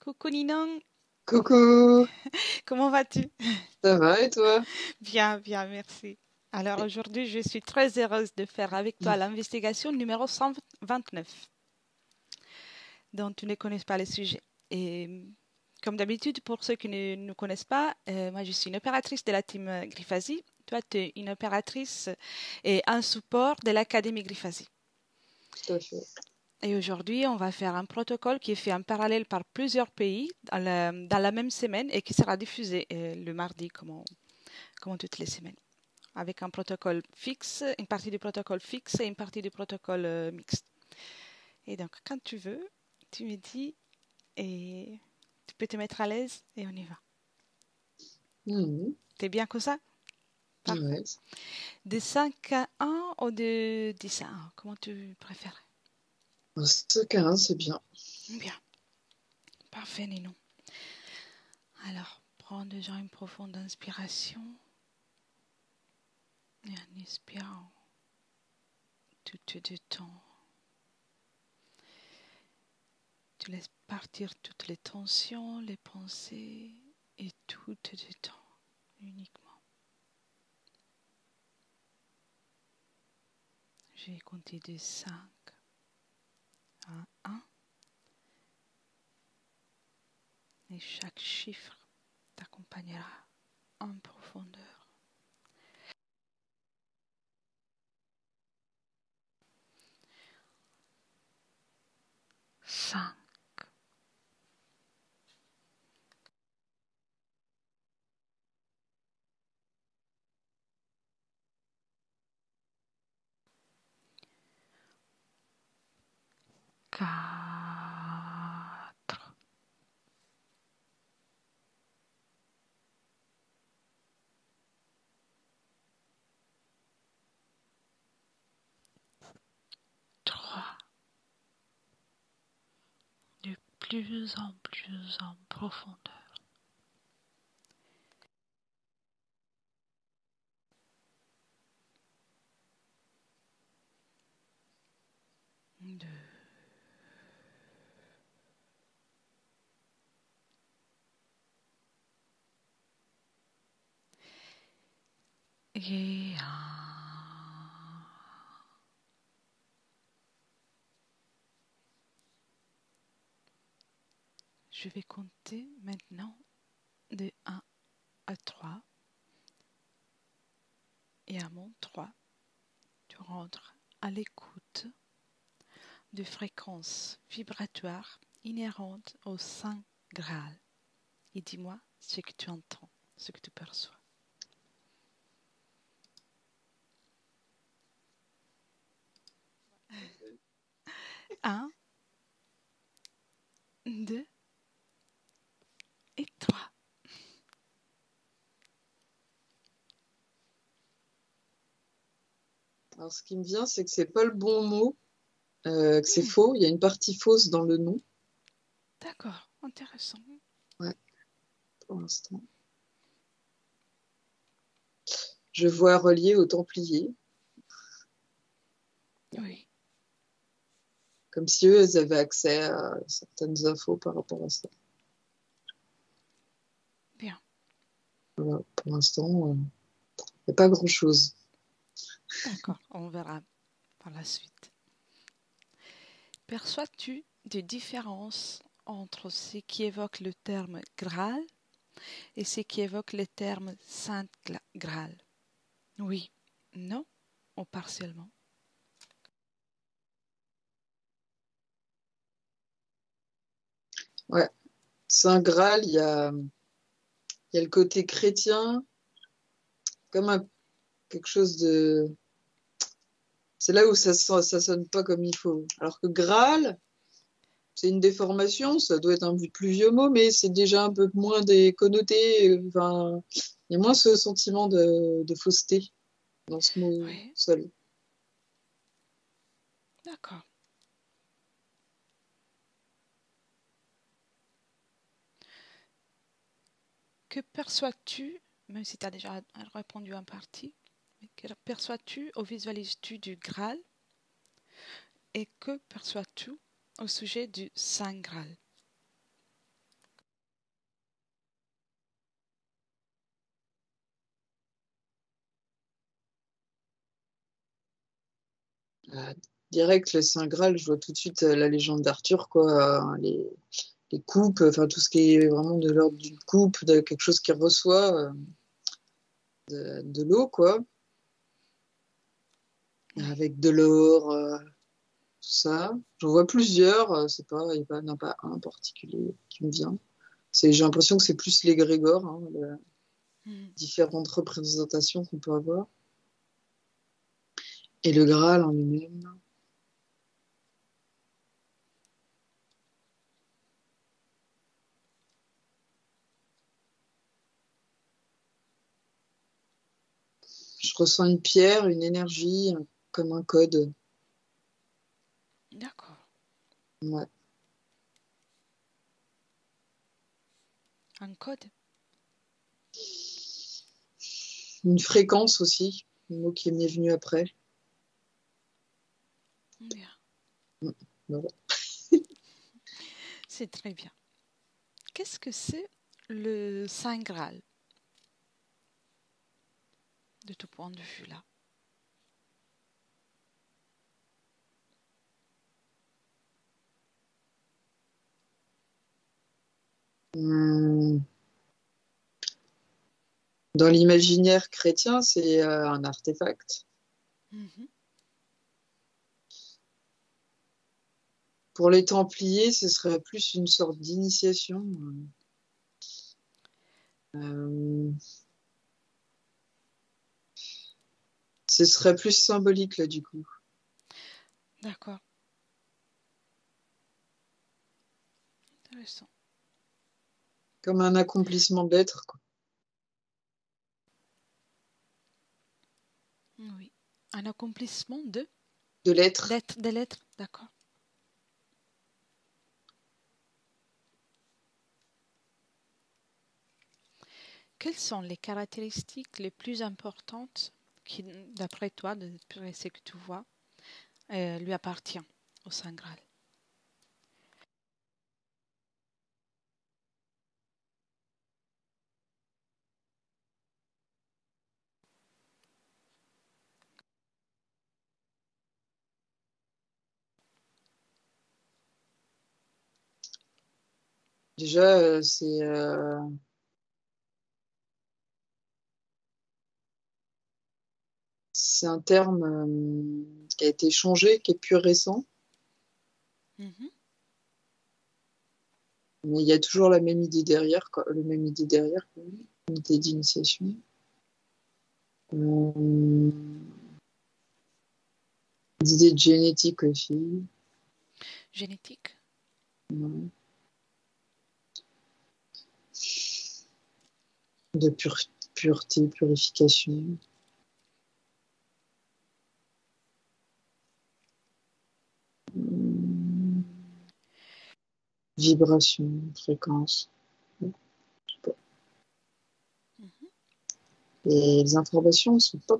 Coucou Ninon, Coucou, comment vas-tu? ça va et toi? Bien, bien, merci. Alors aujourd'hui, je suis très heureuse de faire avec toi l'investigation numéro 129, dont tu ne connais pas le sujet. Et comme d'habitude, pour ceux qui ne nous connaissent pas, moi je suis une opératrice de la team Grifasi. Toi, tu es une opératrice et un support de l'Académie Grifasi. Tout à fait. Et aujourd'hui, on va faire un protocole qui est fait en parallèle par plusieurs pays dans la même semaine et qui sera diffusé le mardi, comme toutes les semaines, avec un protocole fixe, une partie du protocole fixe et une partie du protocole mixte. Et donc, quand tu veux, tu me dis et tu peux te mettre à l'aise et on y va. Mhm. T'es bien comme ça? Parfait. Ouais. De 5 à 1 ou de 10 à 1, comment tu préfères? Ce câlin, c'est bien. Bien, parfait, Ninon. Alors, prends déjà une profonde inspiration et en expirant, tu te détends. Tu laisses partir toutes les tensions, les pensées et tout te détend uniquement. Je vais compter de 5 à 1 et chaque chiffre t'accompagnera en profondeur. 5, 4, 3, de plus en profondeur. 2 et 1. Je vais compter maintenant de 1 à 3 et à mon 3, tu rentres à l'écoute de fréquences vibratoires inhérentes au Saint Graal. Et dis-moi ce que tu entends, ce que tu perçois. 1, 2 et 3. Alors, ce qui me vient, c'est que c'est pas le bon mot, que c'est faux. Il y a une partie fausse dans le nom. D'accord, intéressant. Ouais, pour l'instant. Je vois relié aux Templiers, Oui, comme si eux, ils avaient accès à certaines infos par rapport à ça. bien, Voilà, pour l'instant, il n'y a pas grand-chose. d'accord, on verra par la suite. Perçois-tu des différences entre ce qui évoque le terme Graal et ce qui évoque le terme Saint Graal? Oui, non ou partiellement? Ouais, Saint Graal, il y a le côté chrétien, comme quelque chose de... C'est là où ça sonne pas comme il faut. Alors que Graal, c'est une déformation, ça doit être un plus vieux mot, mais c'est déjà un peu moins des connotés. Enfin, il y a moins ce sentiment de fausseté dans ce mot Oui, seul. d'accord. Que perçois-tu, même si tu as déjà répondu en partie, mais que perçois-tu ou visualises-tu du Graal et que perçois-tu au sujet du Saint Graal? Bah, direct, le Saint Graal, je vois tout de suite la légende d'Arthur, quoi. Les coupes, enfin tout ce qui est vraiment de l'ordre d'une coupe, de quelque chose qui reçoit de l'eau, quoi. Oui. Avec de l'or, tout ça. J'en vois plusieurs, c'est pas, il n'y en a pas un particulier qui me vient. J'ai l'impression que c'est plus l'égrégore, hein, Mhm. différentes représentations qu'on peut avoir. Et le Graal en lui-même. Je ressens une pierre, une énergie, comme un code. D'accord. Ouais. Un code. Une fréquence aussi, le mot qui m'est venu après. Bien. Mm. Voilà. C'est très bien. Qu'est-ce que c'est le Saint Graal, de tout point de vue là? Hum, Dans l'imaginaire chrétien, c'est un artefact. Mhm. Pour les Templiers, ce serait plus une sorte d'initiation. Euh, Ce serait plus symbolique, là, du coup. D'accord. Intéressant. Comme un accomplissement d'être, quoi. Oui. Un accomplissement de De l'être. d'être, de l'être. D'accord. Quelles sont les caractéristiques les plus importantes qui, d'après toi, d'après ce que tu vois, lui appartient au Saint Graal? Déjà, c'est un terme qui a été changé, qui est plus récent. Mhm. Mais il y a toujours la même idée derrière, quoi, le même idée derrière, quoi, une idée d'initiation. Euh, D'idées de génétique aussi. Génétique. Ouais. De pureté, purification. Hum, Vibration, fréquence. Je sais pas. Mhm. Et les informations sont pas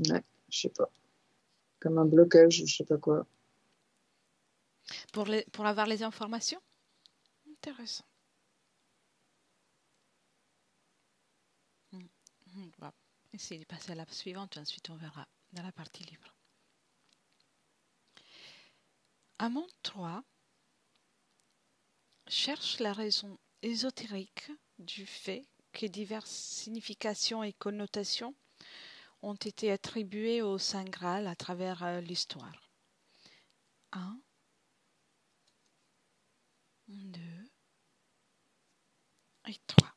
ouais, je sais pas. Comme un blocage, je sais pas quoi. Pour avoir les informations? Intéressant. Mhm. Mhm. On va essayer de passer à la suivante, ensuite on verra dans la partie libre. Amont 3 cherche la raison ésotérique du fait que diverses significations et connotations ont été attribuées au Saint Graal à travers l'histoire. 1, 2 et 3.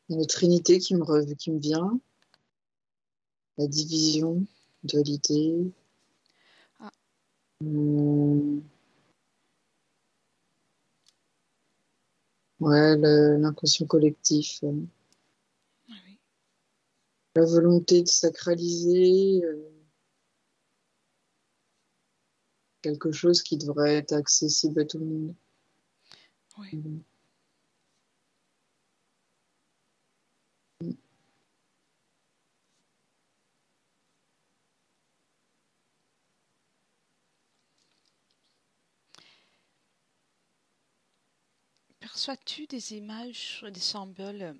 Une trinité qui me vient. La division, dualité. Ah, Hum, ouais, l'inconscient collectif. oui, La volonté de sacraliser quelque chose qui devrait être accessible à tout le monde. oui. Mhm. Perçois-tu des images, des symboles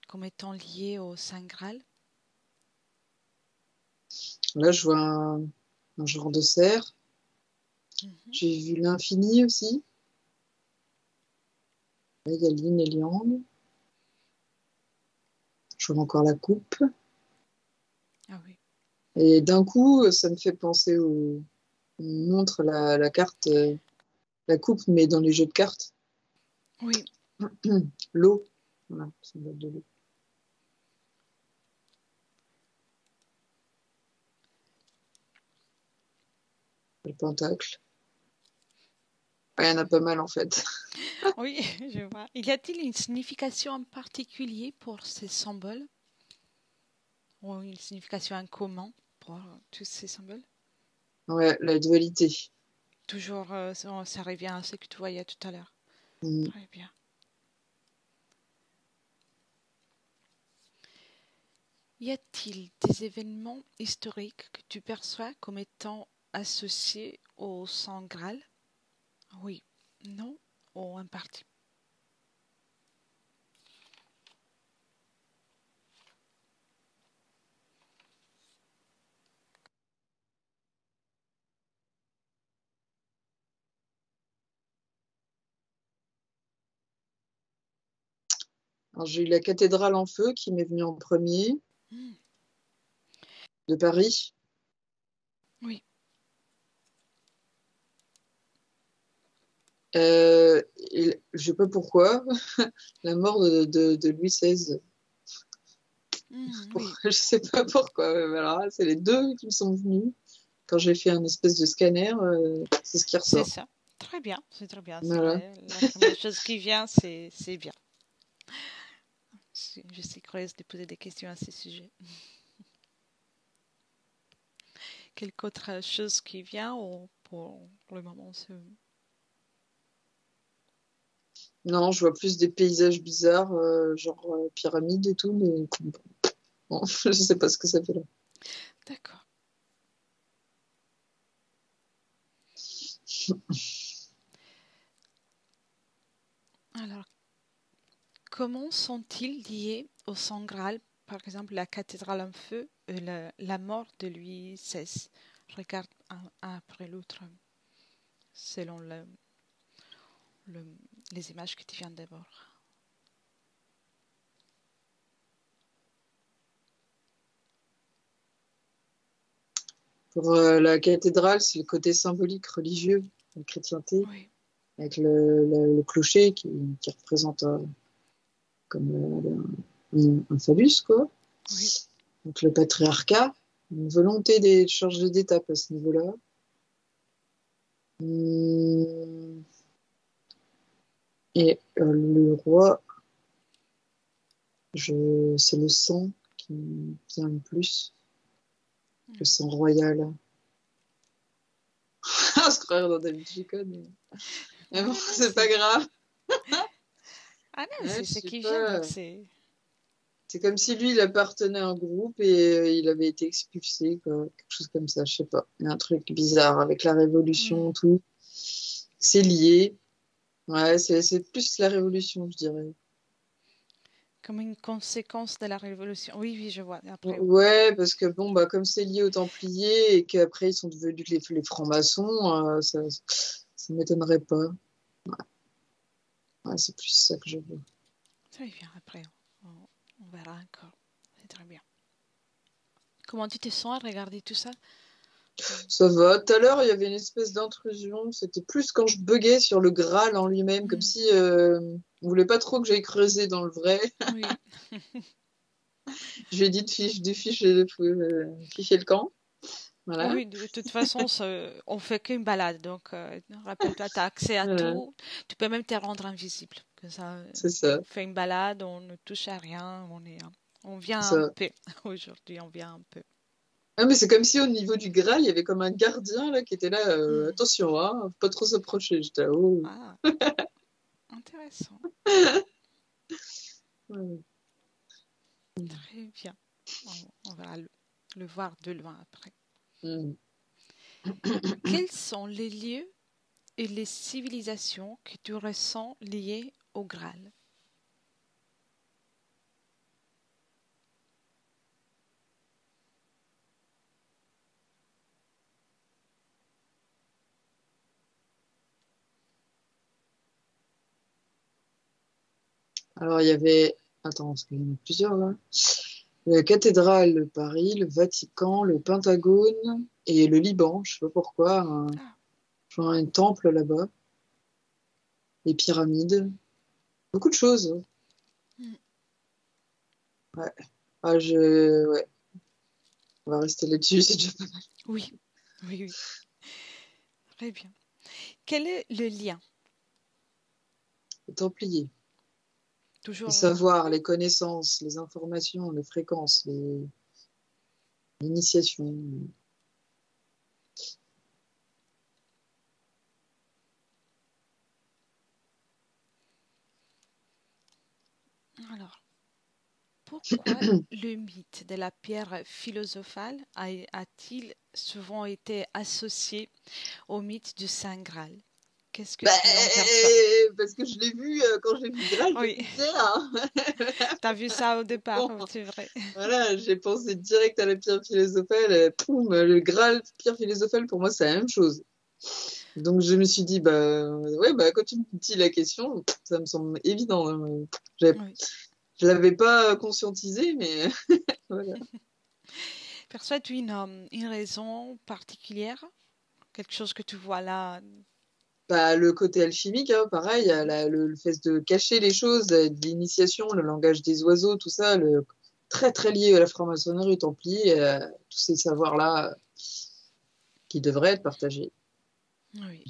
comme étant liés au Saint Graal? Là, je vois un genre de cerf. Mhm. J'ai vu l'infini aussi. Là, il y a l'yin et le yang. Je vois encore la coupe. Ah oui. Et d'un coup, ça me fait penser au... On montre la carte, la coupe, mais dans les jeux de cartes. Oui, L'eau. Voilà, symbole de l'eau. Le pentacle. Ouais, il y en a pas mal en fait. oui, je vois. Y a-t-il une signification en particulier pour ces symboles ou une signification en commun pour tous ces symboles? Ouais, la dualité. Toujours, ça revient à ce que tu voyais tout à l'heure. Mm. Très bien. Y a-t-il des événements historiques que tu perçois comme étant associés au Saint Graal? Oui, non, ou en partie. Alors, j'ai eu la cathédrale en feu qui m'est venue en premier, Hmm, de Paris. oui, Et je sais pas pourquoi, la mort de Louis XVI. oui, Je sais pas pourquoi. Voilà, c'est les deux qui me sont venus. Quand j'ai fait un espèce de scanner, c'est ce qui c'est ressort. ça. Très bien, c'est très bien. C'est Voilà. la première chose qui vient, c'est bien. Je suis curieuse de poser des questions à ce sujet. Quelque autre chose qui vient ou pour le moment Non, je vois plus des paysages bizarres, genre pyramides et tout, mais bon, je sais pas ce que ça fait là. D'accord. Alors, comment sont-ils liés au Saint Graal? Par exemple, la cathédrale en feu, la mort de Louis XVI. Je regarde un après l'autre, selon le- les images que tu viens d'avoir. Pour la cathédrale, c'est le côté symbolique, religieux, la chrétienté, Oui, avec le clocher qui représente comme un phallus, quoi. oui. Donc le patriarcat, une volonté de changer d'étape à ce niveau-là. Hum, Et le roi, c'est le sang qui me vient le plus, le Oui. sang royal. À se croire dans David Chico, mais bon, Ah non, c'est pas grave. Ouais, c'est je ce sais qui vient, donc pas. c'est. C'est comme si lui, il appartenait à un groupe et il avait été expulsé, quoi. Quelque chose comme ça, je sais pas. Il y a un truc bizarre avec la révolution, Hmm. tout. C'est lié. Ouais, c'est plus la révolution, je dirais. Comme une conséquence de la révolution. Oui, oui, je vois. Après, Ouais, parce que bon, bah, comme c'est lié aux Templiers et qu'après ils sont devenus les francs-maçons, ça m'étonnerait pas. Ouais, c'est plus ça que je veux. très bien. Après, on verra encore. C'est très bien. Comment tu te sens à regarder tout ça? Ça va. Tout à l'heure, il y avait une espèce d'intrusion. C'était plus quand je buguais sur le Graal en lui-même, comme Hmm. si on voulait pas trop que j'aille creuser dans le vrai. Oui. Je lui ai dit de ficher le camp. Voilà. Oui, de toute façon, on fait qu'une balade. Donc, rappelle-toi, tu as accès à Voilà. tout. Tu peux même te rendre invisible. Que ça, C'est on ça. fait une balade, on ne touche à rien. On vient un Ça. peu. Aujourd'hui, on vient un peu. Ah, mais c'est comme si au niveau du Graal, il y avait comme un gardien là qui était là. Hmm. Attention, hein, faut pas trop s'approcher. J'étais là, oh. Ah, intéressant. Ouais. Très bien. On va le voir de loin après. Mm. Quels sont les lieux et les civilisations que tu ressens liées au Graal? Alors, il y avait... Attends, parce qu'il y en a plusieurs, là. La cathédrale de Paris, le Vatican, le Pentagone et le Liban. Je sais pas pourquoi. Ah, Genre un temple là-bas. Les pyramides. Beaucoup de choses. hmm, Ouais. Ouais. On va rester là-dessus. C'est déjà pas mal. oui, oui, oui. Très bien. Quel est le lien? Les Templiers. Les Toujours. savoirs, Oui. les connaissances, les informations, les fréquences, l'initiation. Alors, pourquoi le mythe de la pierre philosophale a-t-il souvent été associé au mythe du Saint Graal? Qu'est-ce que Ben, tu en perçois? parce que je l'ai vu quand j'ai vu Graal, j'ai Oui, fait tiens. t'as vu ça au départ, Bon, c'est vrai. voilà, j'ai pensé direct à la pierre philosophale. Poum, le Graal, pierre philosophale, pour moi, c'est la même chose. Donc je me suis dit, bah ouais, bah quand tu me dis la question, ça me semble évident, hein. Oui. Je l'avais pas conscientisé, mais voilà. Perçois-tu une raison particulière? Quelque chose que tu vois là? Bah, le côté alchimique, hein, pareil, Mhm. le fait de cacher les choses, de l'initiation, le langage des oiseaux, tout ça, très très lié à la franc-maçonnerie, aux Templiers, tous ces savoirs-là qui devraient être partagés. Oui.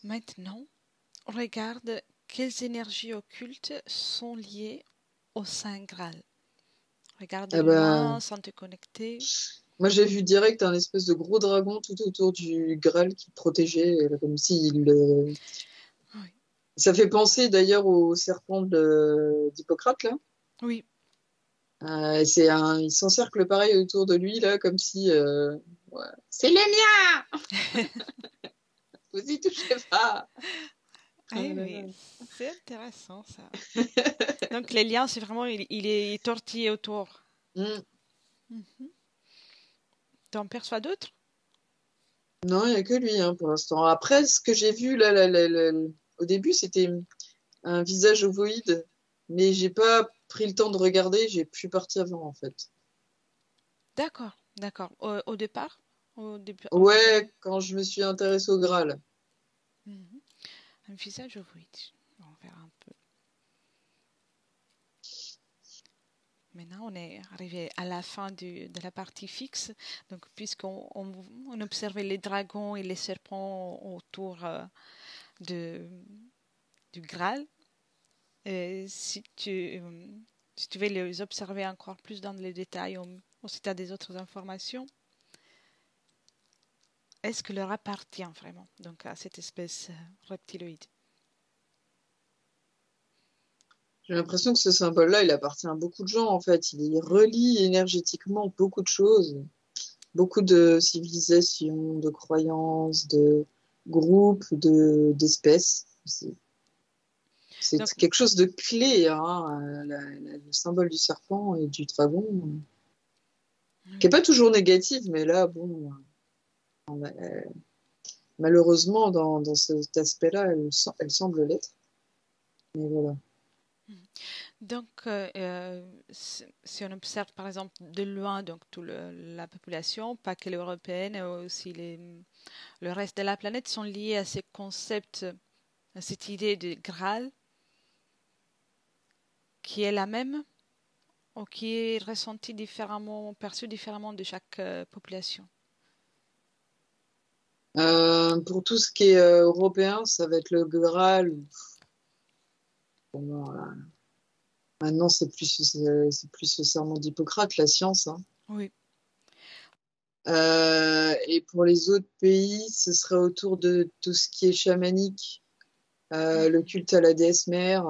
Maintenant, regarde quelles énergies occultes sont liées au Saint Graal. Regarde de Ah bah, loin sans te connecter. moi j'ai vu direct un espèce de gros dragon tout autour du Graal qui protégeait, comme s'il Oui. Ça fait penser d'ailleurs au serpent d'Hippocrate, là. Oui. Il s'encercle pareil autour de lui, là, comme si... ouais. C'est le mien! Vous y touchez pas! Ah Oh oui, là là. oui, c'est intéressant ça. Donc les liens, c'est vraiment, il est tortillé autour. Hmm. Mhm. T'en perçois d'autres? Non, il n'y a que lui, hein, pour l'instant. Après, ce que j'ai vu, au début, c'était un visage ovoïde, mais j'ai pas pris le temps de regarder, je suis partie avant, en fait. D'accord, d'accord. Au départ? Au début, Ouais, quand je me suis intéressée au Graal. Mhm. Un visage ovoïde. On va faire un peu. Maintenant, on est arrivé à la fin de la partie fixe. Donc, puisqu'on observait les dragons et les serpents autour de, du Graal, si tu veux les observer encore plus dans les détails, ou si tu as des autres informations, est-ce que leur appartient vraiment donc à cette espèce reptiloïde? J'ai l'impression que ce symbole-là, il appartient à beaucoup de gens, en fait. Il Mhm. relie énergétiquement beaucoup de choses, beaucoup de civilisations, de croyances, de groupes, d'espèces. C'est Donc, quelque chose de clé, hein, le symbole du serpent et du dragon, qui n'est oui. pas toujours négatif, mais là, bon, malheureusement, dans cet aspect-là, elle semble l'être. Mais voilà. Donc, si on observe par exemple de loin donc la population, pas que l'européenne, mais aussi le reste de la planète sont liés à ces concepts, à cette idée de Graal, qui est la même ou qui est ressentie différemment, perçue différemment de chaque population. Pour tout ce qui est européen, ça va être le Graal. Pour moi, maintenant, c'est plus le serment d'Hippocrate, la science, hein. Oui. Et pour les autres pays, ce serait autour de tout ce qui est chamanique, le Mhm. culte à la déesse mère,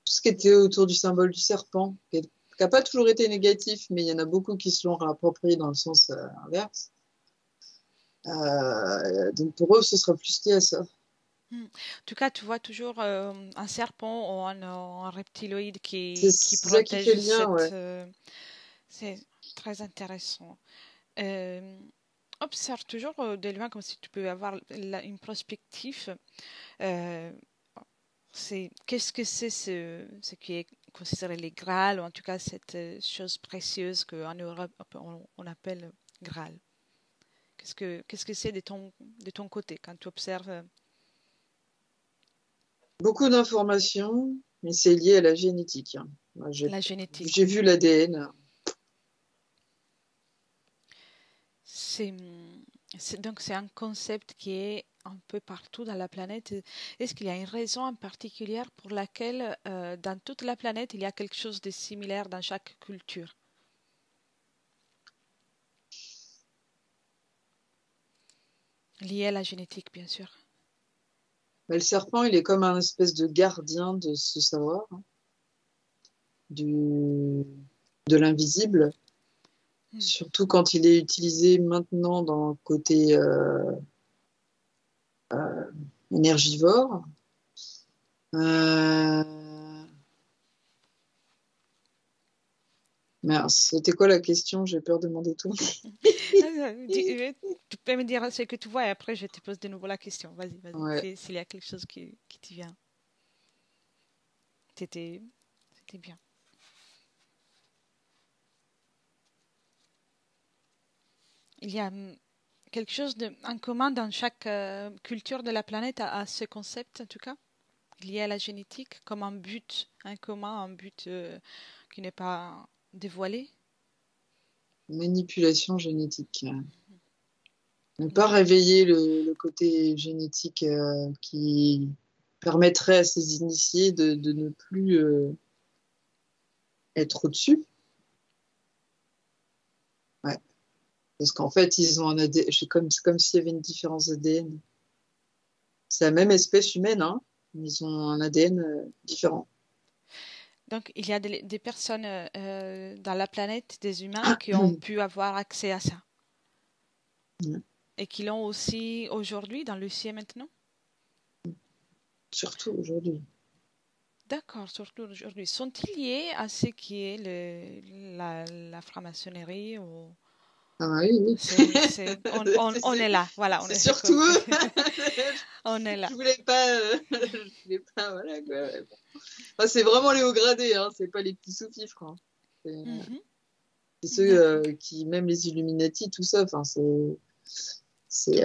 tout ce qui était autour du symbole du serpent, qui qui n'a pas toujours été négatif, mais il y en a beaucoup qui se l'ont réapproprié dans le sens inverse. Donc pour eux, ce sera plus lié à ça. En tout cas, tu vois toujours un serpent ou un reptiloïde C'est qui ça qui fait protège le lien, cette... ouais. c'est très intéressant. Euh, Observe toujours de loin comme si tu peux avoir une perspective. Euh, qu'est-ce que c'est ce qui est considéré les Graal, ou en tout cas cette chose précieuse qu'en Europe on appelle Graal. Qu'est-ce que c'est de ton côté quand tu observes Beaucoup d'informations, mais c'est lié à la génétique, hein. Moi, la génétique, j'ai oui. vu l'ADN. C'est, donc c'est un concept qui est un peu partout dans la planète. Est-ce qu'il y a une raison en particulier pour laquelle dans toute la planète il y a quelque chose de similaire dans chaque culture? Lié à la génétique, bien sûr. Mais le serpent, il est comme un espèce de gardien de ce savoir, hein, de l'invisible, Hmm. surtout quand il est utilisé maintenant dans le côté énergivore. Euh, Mais alors, c'était quoi la question? J'ai peur de m'en détourner. Tu peux me dire ce que tu vois et après je te pose de nouveau la question. Vas-y, vas-y. Ouais. S'il y a quelque chose qui te vient. C'était bien. Il y a quelque chose en commun dans chaque culture de la planète à ce concept, en tout cas, lié à la génétique, comme un but en commun, un but qui n'est pas dévoilé. Manipulation génétique. Ne pas Mhm. réveiller le côté génétique qui permettrait à ces initiés de ne plus être au-dessus. Ouais. Parce qu'en fait, ils ont un ADN, c'est comme s'il y avait une différence d'ADN. C'est la même espèce humaine, hein, mais ils ont un ADN différent. Donc, il y a des personnes dans la planète, des humains, qui ont pu avoir accès à ça et qui l'ont aussi aujourd'hui dans le ciel maintenant. Surtout aujourd'hui. D'accord, surtout aujourd'hui. Sont-ils liés à ce qui est la franc-maçonnerie ou... Ah bah oui, oui. On est là, voilà, C'est j'ai surtout compris. eux. On est là. Je voulais pas, voilà quoi. Ouais, bon. Enfin, c'est vraiment les hauts gradés, hein, c'est pas les petits sous-fifres, hein. Mhm. C'est ceux D'accord. qui, même les Illuminati, tout ça, enfin, c'est c'est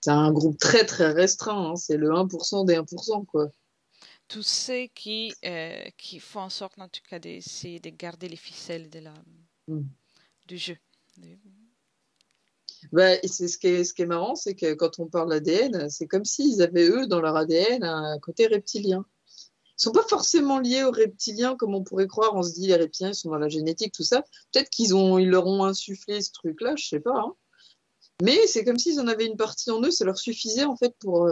un groupe très très restreint, hein. C'est le 1% des 1%, quoi. Tous ceux qui font en sorte, en tout cas, d'essayer de garder les ficelles Mm. du jeu. De- Bah, et c'est ce qui est marrant, c'est que quand on parle ADN, c'est comme s'ils avaient, eux, dans leur ADN, un côté reptilien. Ils sont pas forcément liés aux reptiliens comme on pourrait croire. On se dit les reptiliens ils sont dans la génétique, tout ça. Peut-être ils leur ont insufflé ce truc-là, je sais pas, hein. Mais c'est comme s'ils en avaient une partie en eux, ça leur suffisait en fait pour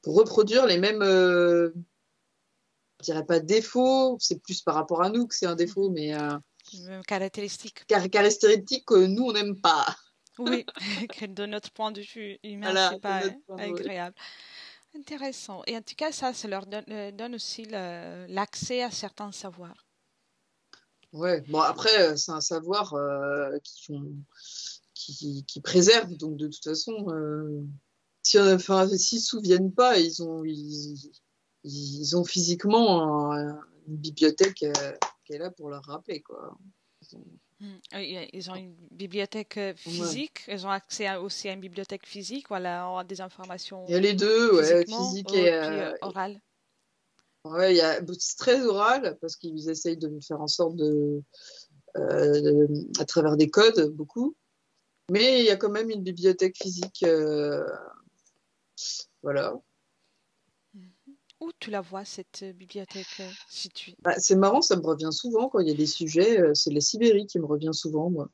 reproduire les mêmes, je dirais pas défauts, c'est plus par rapport à nous que c'est un défaut, mais Même caractéristique. caractéristiques que nous on n'aime pas. Oui, que de notre point de vue humain, Voilà, c'est de pas notre point de vue. agréable. Intéressant. Et en tout cas, ça leur donne aussi l'accès à certains savoirs. Ouais, bon après, c'est un savoir qui préserve, donc de toute façon, enfin, s'ils se souviennent pas, ils ont physiquement une bibliothèque qui est là pour leur rappeler, quoi. Ils ont une bibliothèque Ouais. physique, ils ont accès aussi à une bibliothèque physique, voilà, on a des Il y a informations les deux, ouais, physiquement, physique et et puis orales. ouais, c'est très oral parce qu'ils essayent de faire en sorte à travers des codes, beaucoup. Mais il y a quand même une bibliothèque physique, voilà. Où tu la vois, cette bibliothèque située? Bah, c'est marrant, ça me revient souvent quand il y a des sujets. C'est la Sibérie qui me revient souvent, moi.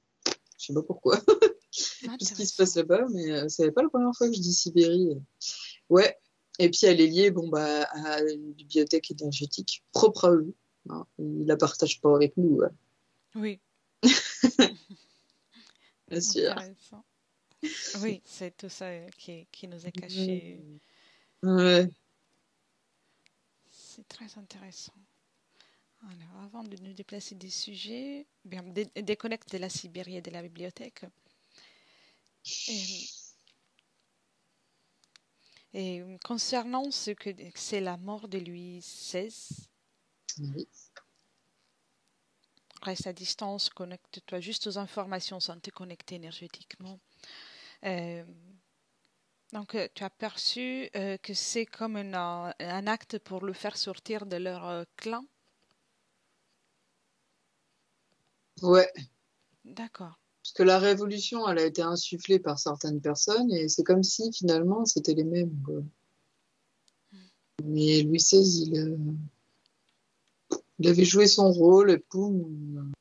Je sais pas pourquoi. Tout ce qui se passe Intéressant. là-bas, mais c'est pas la première fois que je dis Sibérie. Ouais. Et puis elle est liée, bon, bah, à une bibliothèque énergétique propre à eux. Non, il la partage pas avec nous, ouais. Oui, Bien sûr. intéressant. Oui, c'est tout ça qui nous est caché. Ouais. C'est très intéressant. Alors, avant de nous déplacer des sujets, bien, déconnecte de la Sibérie et de la bibliothèque. Et, et concernant ce que c'est la mort de Louis XVI, Oui. reste à distance, connecte-toi juste aux informations sans te connecter énergétiquement. Euh, donc, tu as perçu que c'est comme un acte pour le faire sortir de leur clan. Ouais. D'accord. Parce que la révolution, elle a été insufflée par certaines personnes et c'est comme si finalement c'était les mêmes, quoi. Mais Louis XVI, il avait joué son rôle et poum,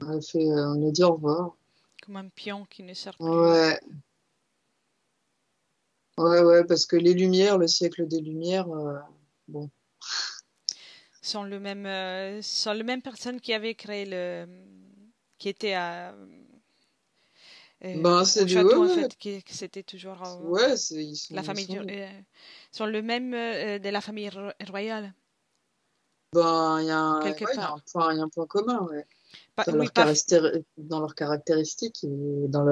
on a dit au revoir. Comme un pion qui ne sert plus. Ouais, ouais, parce que les Lumières, le siècle des Lumières, bon. Sont le même personne qui avait créé qui était Ben, au c'est des, château en fait, que c'était toujours ouais, la famille sont le même de la famille royale ben, quelque ouais, part. il y a un point commun, ouais. Oui, pas. Dans leurs caractéristiques et dans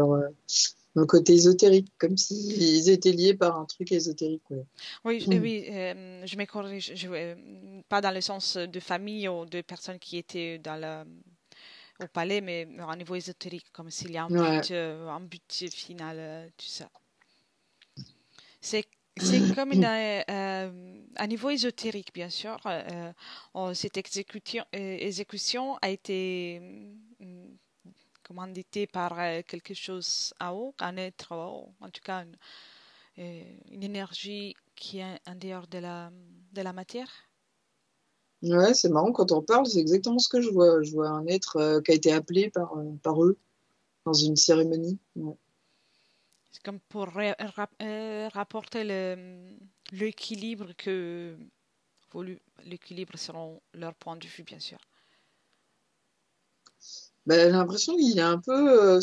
le côté ésotérique, comme s'ils étaient liés par un truc ésotérique, ouais. Oui, oui, je me corrige, pas dans le sens de famille ou de personnes qui étaient au palais, mais à un niveau ésotérique, comme s'il y a Ouais. un but final, tout ça. C'est c'est comme un niveau ésotérique, bien sûr. Cette exécution a été commanditée par quelque chose en haut, un être en haut, en tout cas une énergie qui est en dehors de la matière. Ouais, c'est marrant quand on parle, c'est exactement ce que je vois. Je vois un être qui a été appelé par eux dans une cérémonie. Ouais. C'est comme pour rapporter l'équilibre l'équilibre selon leur point de vue, bien sûr. Ben, j'ai l'impression qu'il est un peu,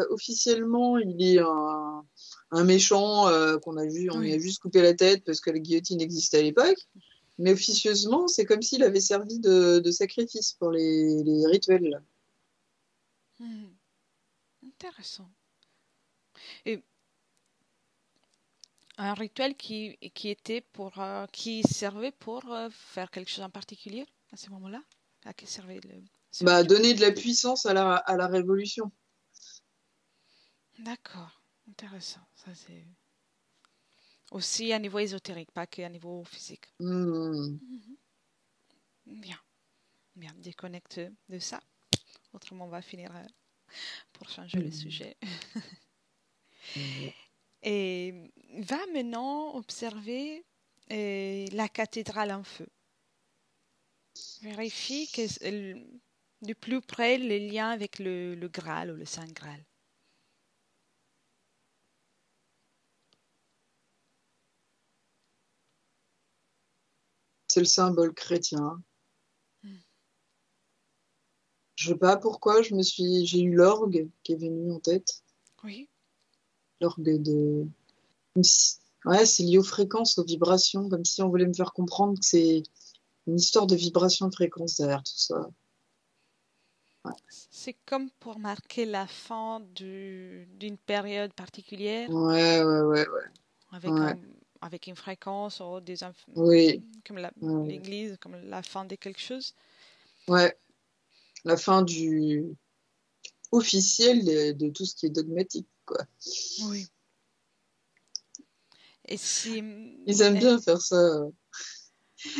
officiellement, il est un méchant on lui a Oui. juste coupé la tête parce que la guillotine existait à l'époque. Mais officieusement, c'est comme s'il avait servi de sacrifice pour les rituels, là. Mhm. Intéressant. Et un rituel qui servait pour faire quelque chose en particulier à ce moment-là? À quoi servait ce Bah, rituel? donner de la puissance à la révolution. D'accord, intéressant. Ça, c'est aussi à niveau ésotérique, pas qu'à niveau physique. Hmm. Mhm. Bien, bien, déconnecte de ça. Autrement, on va finir pour changer le Hmm. sujet. Et va maintenant observer la cathédrale en feu. Vérifie que de plus près le lien avec le Graal ou le Saint Graal. C'est le symbole chrétien. Mm. Je sais pas pourquoi, j'ai eu l'orgue qui est venu en tête. Oui. L'orgue de, ouais, c'est lié aux fréquences, aux vibrations, comme si on voulait me faire comprendre que c'est une histoire de vibration de fréquence derrière tout ça. Ouais, C'est comme pour marquer la fin d'une période particulière ouais. avec Ouais. avec une fréquence ou Oui, comme ouais. l'église, comme la fin de quelque chose. Ouais. La fin du officiel de tout ce qui est dogmatique, quoi. Oui. Et si, Ils aiment bien faire ça.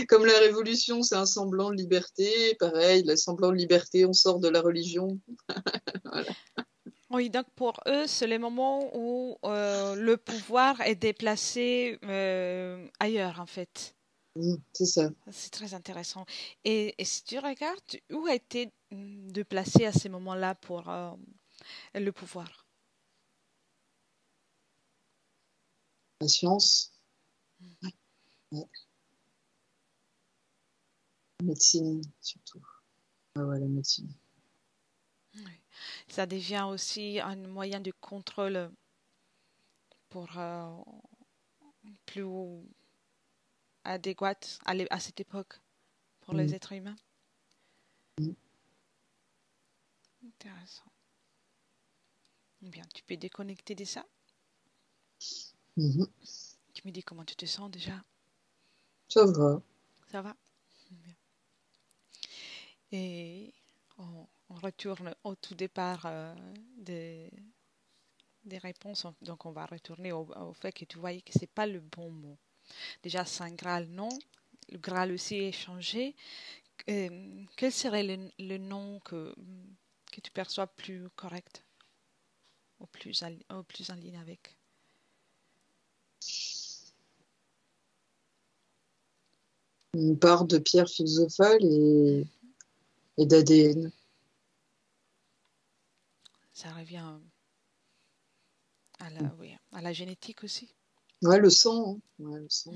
Comme la révolution, c'est un semblant de liberté. Pareil, le semblant de liberté, on sort de la religion. Voilà. oui, donc pour eux, c'est le moment où le pouvoir est déplacé ailleurs, en fait. C'est ça. C'est très intéressant. Et si tu regardes, où a été déplacé à ce moment-là pour le pouvoir? La science. Ouais. Médecine, surtout. Ah ouais, la médecine. Oui. Ça devient aussi un moyen de contrôle pour plus adéquat à cette époque pour les Mm. êtres humains. Mm. Intéressant. Bien, tu peux déconnecter de ça. Mhm. Tu me dis comment tu te sens déjà. Ça va. Ça va? Bien. Et on retourne au tout départ des réponses. Donc on va retourner au fait que tu voyais que c'est pas le bon mot. Déjà, Saint Graal, non. Le Graal aussi est changé. Quel serait le nom que tu perçois plus correct, au plus en ligne avec? Une part de pierre philosophale et d'ADN. Ça revient oui, à la génétique aussi. Ouais, le sang. Hein. Ouais, le sang.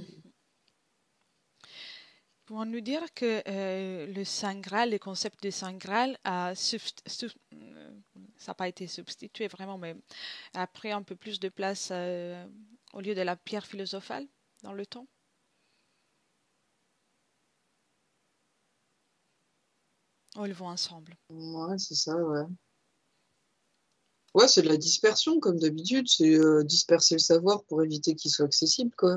Pour nous dire que le Saint Graal, le concept de Saint Graal ça n'a pas été substitué vraiment, mais a pris un peu plus de place au lieu de la pierre philosophale dans le temps. On le voit ensemble. Ouais, c'est ça, ouais. Ouais, c'est de la dispersion, comme d'habitude. C'est disperser le savoir pour éviter qu'il soit accessible, quoi.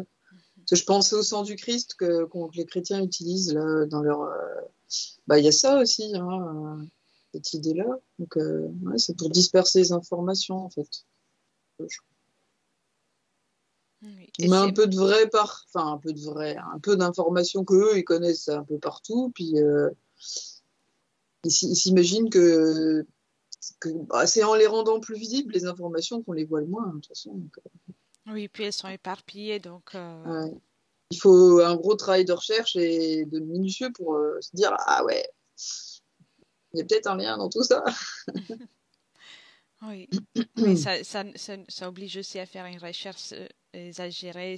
Parce que je pensais au sang du Christ que les chrétiens utilisent là, dans leur. Bah, il y a ça aussi, hein, cette idée-là. Donc, ouais, c'est pour disperser les informations, en fait. Oui. Et On met un c'est peu de vrai enfin, un peu de vrai, un peu d'informations que eux ils connaissent un peu partout, puis ils s'imaginent que bah, c'est en les rendant plus visibles les informations qu'on les voit le moins, hein, de toute façon. Donc, oui, puis elles sont éparpillées, donc ouais. Il faut un gros travail de recherche et de minutieux pour se dire ah ouais, il y a peut-être un lien dans tout ça. oui. Oui, ça oblige aussi à faire une recherche exagérée.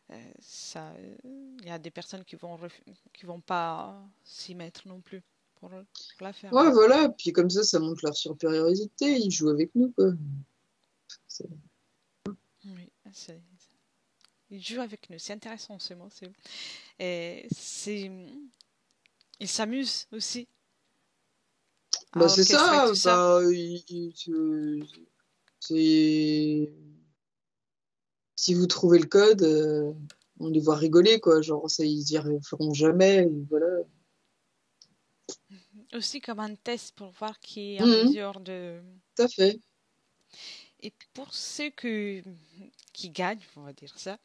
Il y a des personnes qui vont pas s'y mettre non plus pour la faire. Ouais, voilà, puis comme ça montre leur supériorité, ils jouent avec nous, quoi. C'est- Oui, ils jouent avec nous. C'est intéressant ce mot. Et ils s'amusent aussi Bah, à c'est orchestrer ça, tout ça. bah, c'est si vous trouvez le code, on les voit rigoler, quoi. Genre, ça, ils y arriveront jamais. Et voilà. Aussi comme un test pour voir qui est en Mhm, mesure de... tout à fait. Et pour ceux qui gagnent, on va dire ça,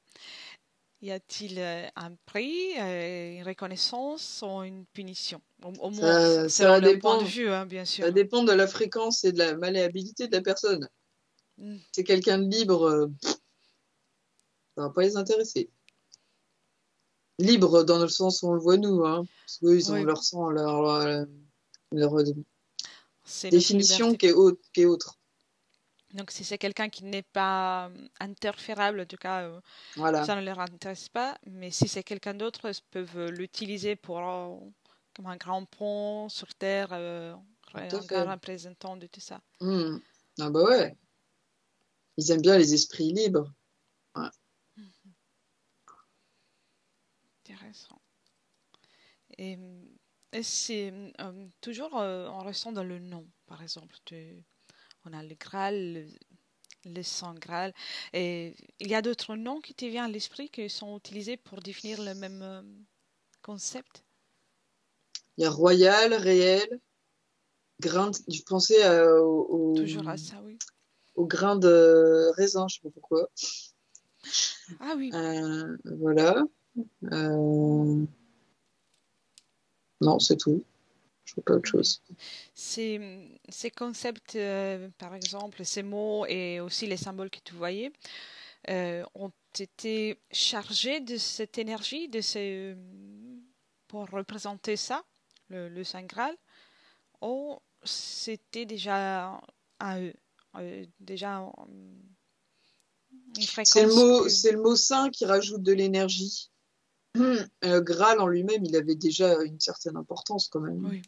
y a-t-il un prix, une reconnaissance ou une punition? Au moins, Ça selon va leur point de dépendre. vue, hein, bien sûr. Ça dépend de la fréquence et de la malléabilité de la personne. Mm. C'est quelqu'un de libre, ça va pas les intéresser. Libre dans le sens où on le voit nous, hein. Parce qu'eux, ils ont Oui, leur sang, leur c'est notre définition liberté. qui est haute, qui est autre. Donc, si c'est quelqu'un qui n'est pas interférable, en tout cas, Voilà, ça ne leur intéresse pas. Mais si c'est quelqu'un d'autre, ils peuvent l'utiliser comme un grand pont sur Terre, tout à un grand fait. représentant de tout ça. Hmm. Ah bah ouais, ils aiment bien les esprits libres. Ouais. Intéressant. Et, et c'est toujours, on ressent dans le nom, par exemple. On a le Graal, le Saint Graal. Et il y a d'autres noms qui te viennent à l'esprit qui sont utilisés pour définir le même concept. Il y a royal, réel, grain. Je pensais Toujours à ça, oui. au grain de raisin, je sais pas pourquoi. Ah oui, Voilà. Euh, non, c'est tout. Je vois pas autre oui. chose. Ces concepts, par exemple, ces mots et aussi les symboles que tu voyais, ont été chargés de cette énergie, pour représenter ça, le Saint Graal, ou c'était déjà à eux, déjà une fréquence que... C'est le mot saint qui rajoute de l'énergie. Le Graal en lui-même, il avait déjà une certaine importance quand même. Oui,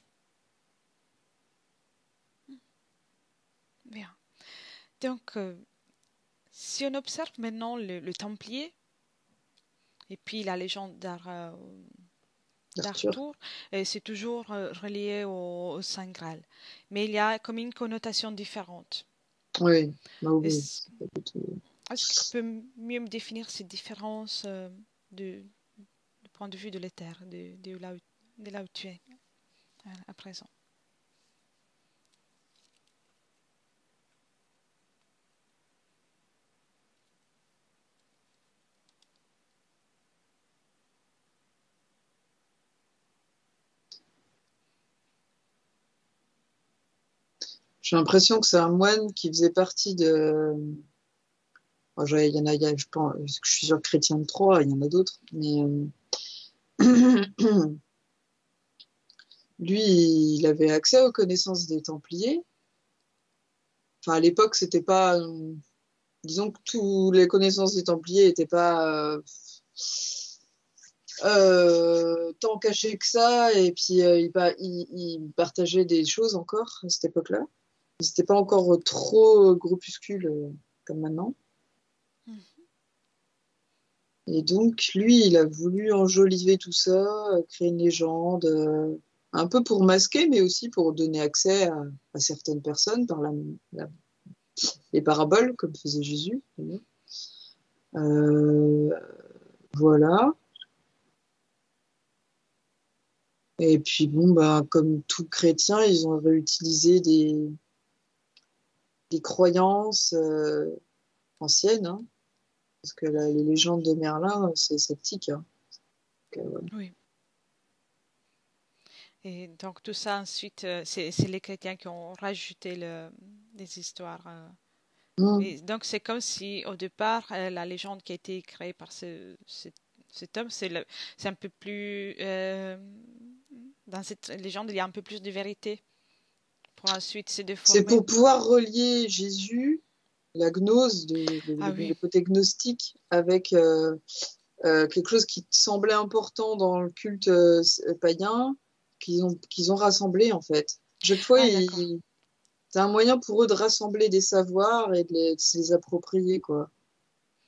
bien. Donc, si on observe maintenant le Templier et puis la légende Arthur. d'Arthur, c'est toujours relié au Saint Graal. Mais il y a comme une connotation différente. Oui, bah oui. Est-ce est-ce que tu peux mieux me définir ces différences du point de vue de l'éther, de là où tu es à présent? J'ai l'impression que c'est un moine qui faisait partie de. Bon, il y en a, je pense, je suis sûr que Chrétien de Troyes, il y en a d'autres, mais lui, il avait accès aux connaissances des Templiers. Enfin, à l'époque, c'était pas. Disons que toutes les connaissances des Templiers n'étaient pas tant cachées que ça, et puis il partageait des choses encore à cette époque-là. Ils n'étaient pas encore trop groupuscules comme maintenant. Hmm. Et donc, lui, il a voulu enjoliver tout ça, créer une légende, un peu pour masquer, mais aussi pour donner accès à certaines personnes par la- les paraboles, comme faisait Jésus. Euh, voilà. Et puis, bon, bah, comme tout chrétien, ils ont réutilisé des croyances anciennes, hein, parce que les légendes de Merlin, c'est sceptique. Hein. Donc, Oui. Et donc tout ça ensuite, c'est les chrétiens qui ont rajouté des histoires. mm, Et donc c'est comme si au départ, la légende qui a été créée par cet homme, c'est un peu plus... dans cette légende, il y a un peu plus de vérité pour ensuite se c'est déformer. pour pouvoir relier Jésus, la gnose, Ah le oui, côté gnostique, avec quelque chose qui semblait important dans le culte païen, qu'ils ont rassemblé en fait. Chaque fois, ah d'accord. c'est un moyen pour eux de rassembler des savoirs et de se les approprier, quoi.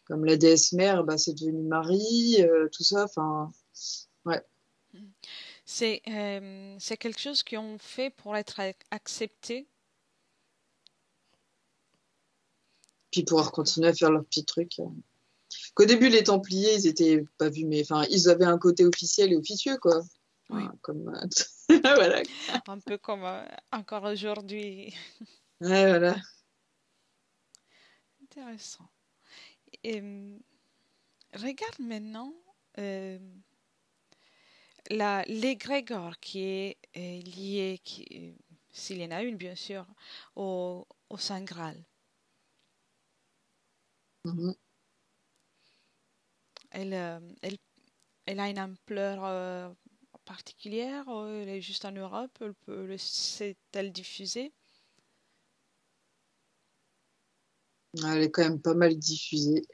Comme la déesse mère, bah, c'est devenu Marie, tout ça, enfin, ouais. C'est quelque chose qu'ils ont fait pour être accepté. Puis pouvoir D'accord. continuer à faire leurs petits trucs. Qu'au début, les Templiers, ils étaient pas vus, mais enfin, ils avaient un côté officiel et officieux, quoi. Oui, Enfin, comme, voilà. un peu comme encore aujourd'hui. Ouais, voilà. Intéressant. Et, regarde maintenant euh, l'égrégore qui est liée, s'il y en a une bien sûr, au Saint Graal. Mhm. Elle, euh, elle, elle a une ampleur particulière, elle est juste en Europe, s'est-elle diffusée? Elle est quand même pas mal diffusée.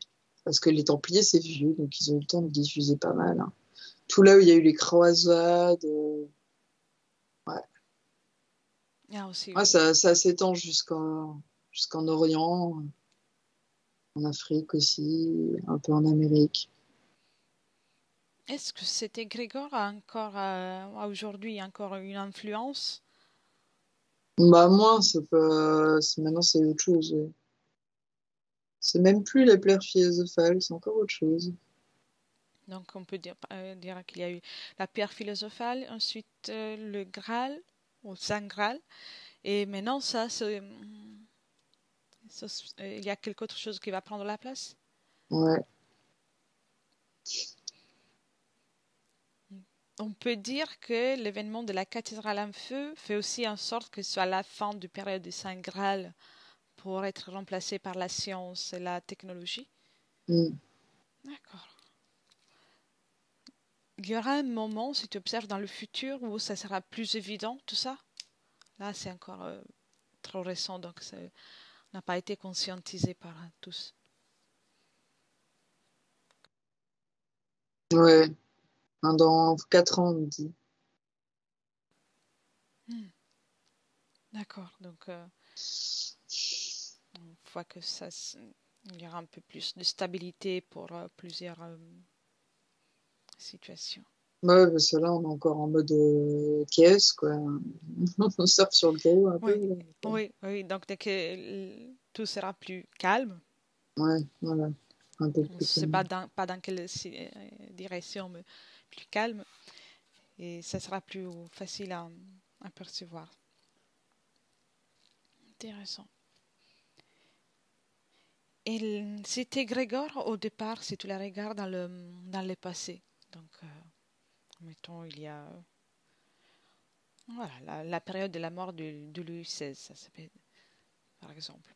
Parce que les Templiers, c'est vieux, donc ils ont eu le temps de diffuser pas mal. Hein. Tout là où il y a eu les croisades, ouais. Ah aussi, Ouais, oui. ça s'étend jusqu'en Orient, en Afrique aussi, un peu en Amérique. Est-ce que cet égrégore a encore, à aujourd'hui, encore une influence? Bah moi, maintenant c'est autre chose. Ouais. C'est même plus la pierre philosophale, c'est encore autre chose. Donc on peut dire qu'il y a eu la pierre philosophale, ensuite le Graal, ou Saint Graal, et maintenant il y a quelque autre chose qui va prendre la place. Ouais. On peut dire que l'événement de la cathédrale en feu fait aussi en sorte que ce soit la fin du période du Saint Graal pour être remplacé par la science et la technologie. Mm. D'accord. Il y aura un moment, si tu observes dans le futur, où ça sera plus évident, tout ça. Là, c'est encore trop récent, donc ça n'a pas été conscientisé par tous. Ouais. Enfin, dans 4 ans, on me dit. Hmm, d'accord. Donc, on voit que il y aura un peu plus de stabilité pour plusieurs situations. Ouais, parce que là, on est encore en mode caisse, quoi. On surfe sur le caillou un peu. Oui, Là. oui, oui. Donc, dès que tout sera plus calme, Ouais, voilà. Un peu on ne plus sait calme. pas dans quelle direction, mais plus calme, et ça sera plus facile à percevoir. Intéressant. Et c'était Grégor au départ, si tu la regardes dans le passé. Donc, mettons, il y a voilà, la période de la mort de Louis XVI, ça s'appelle, par exemple.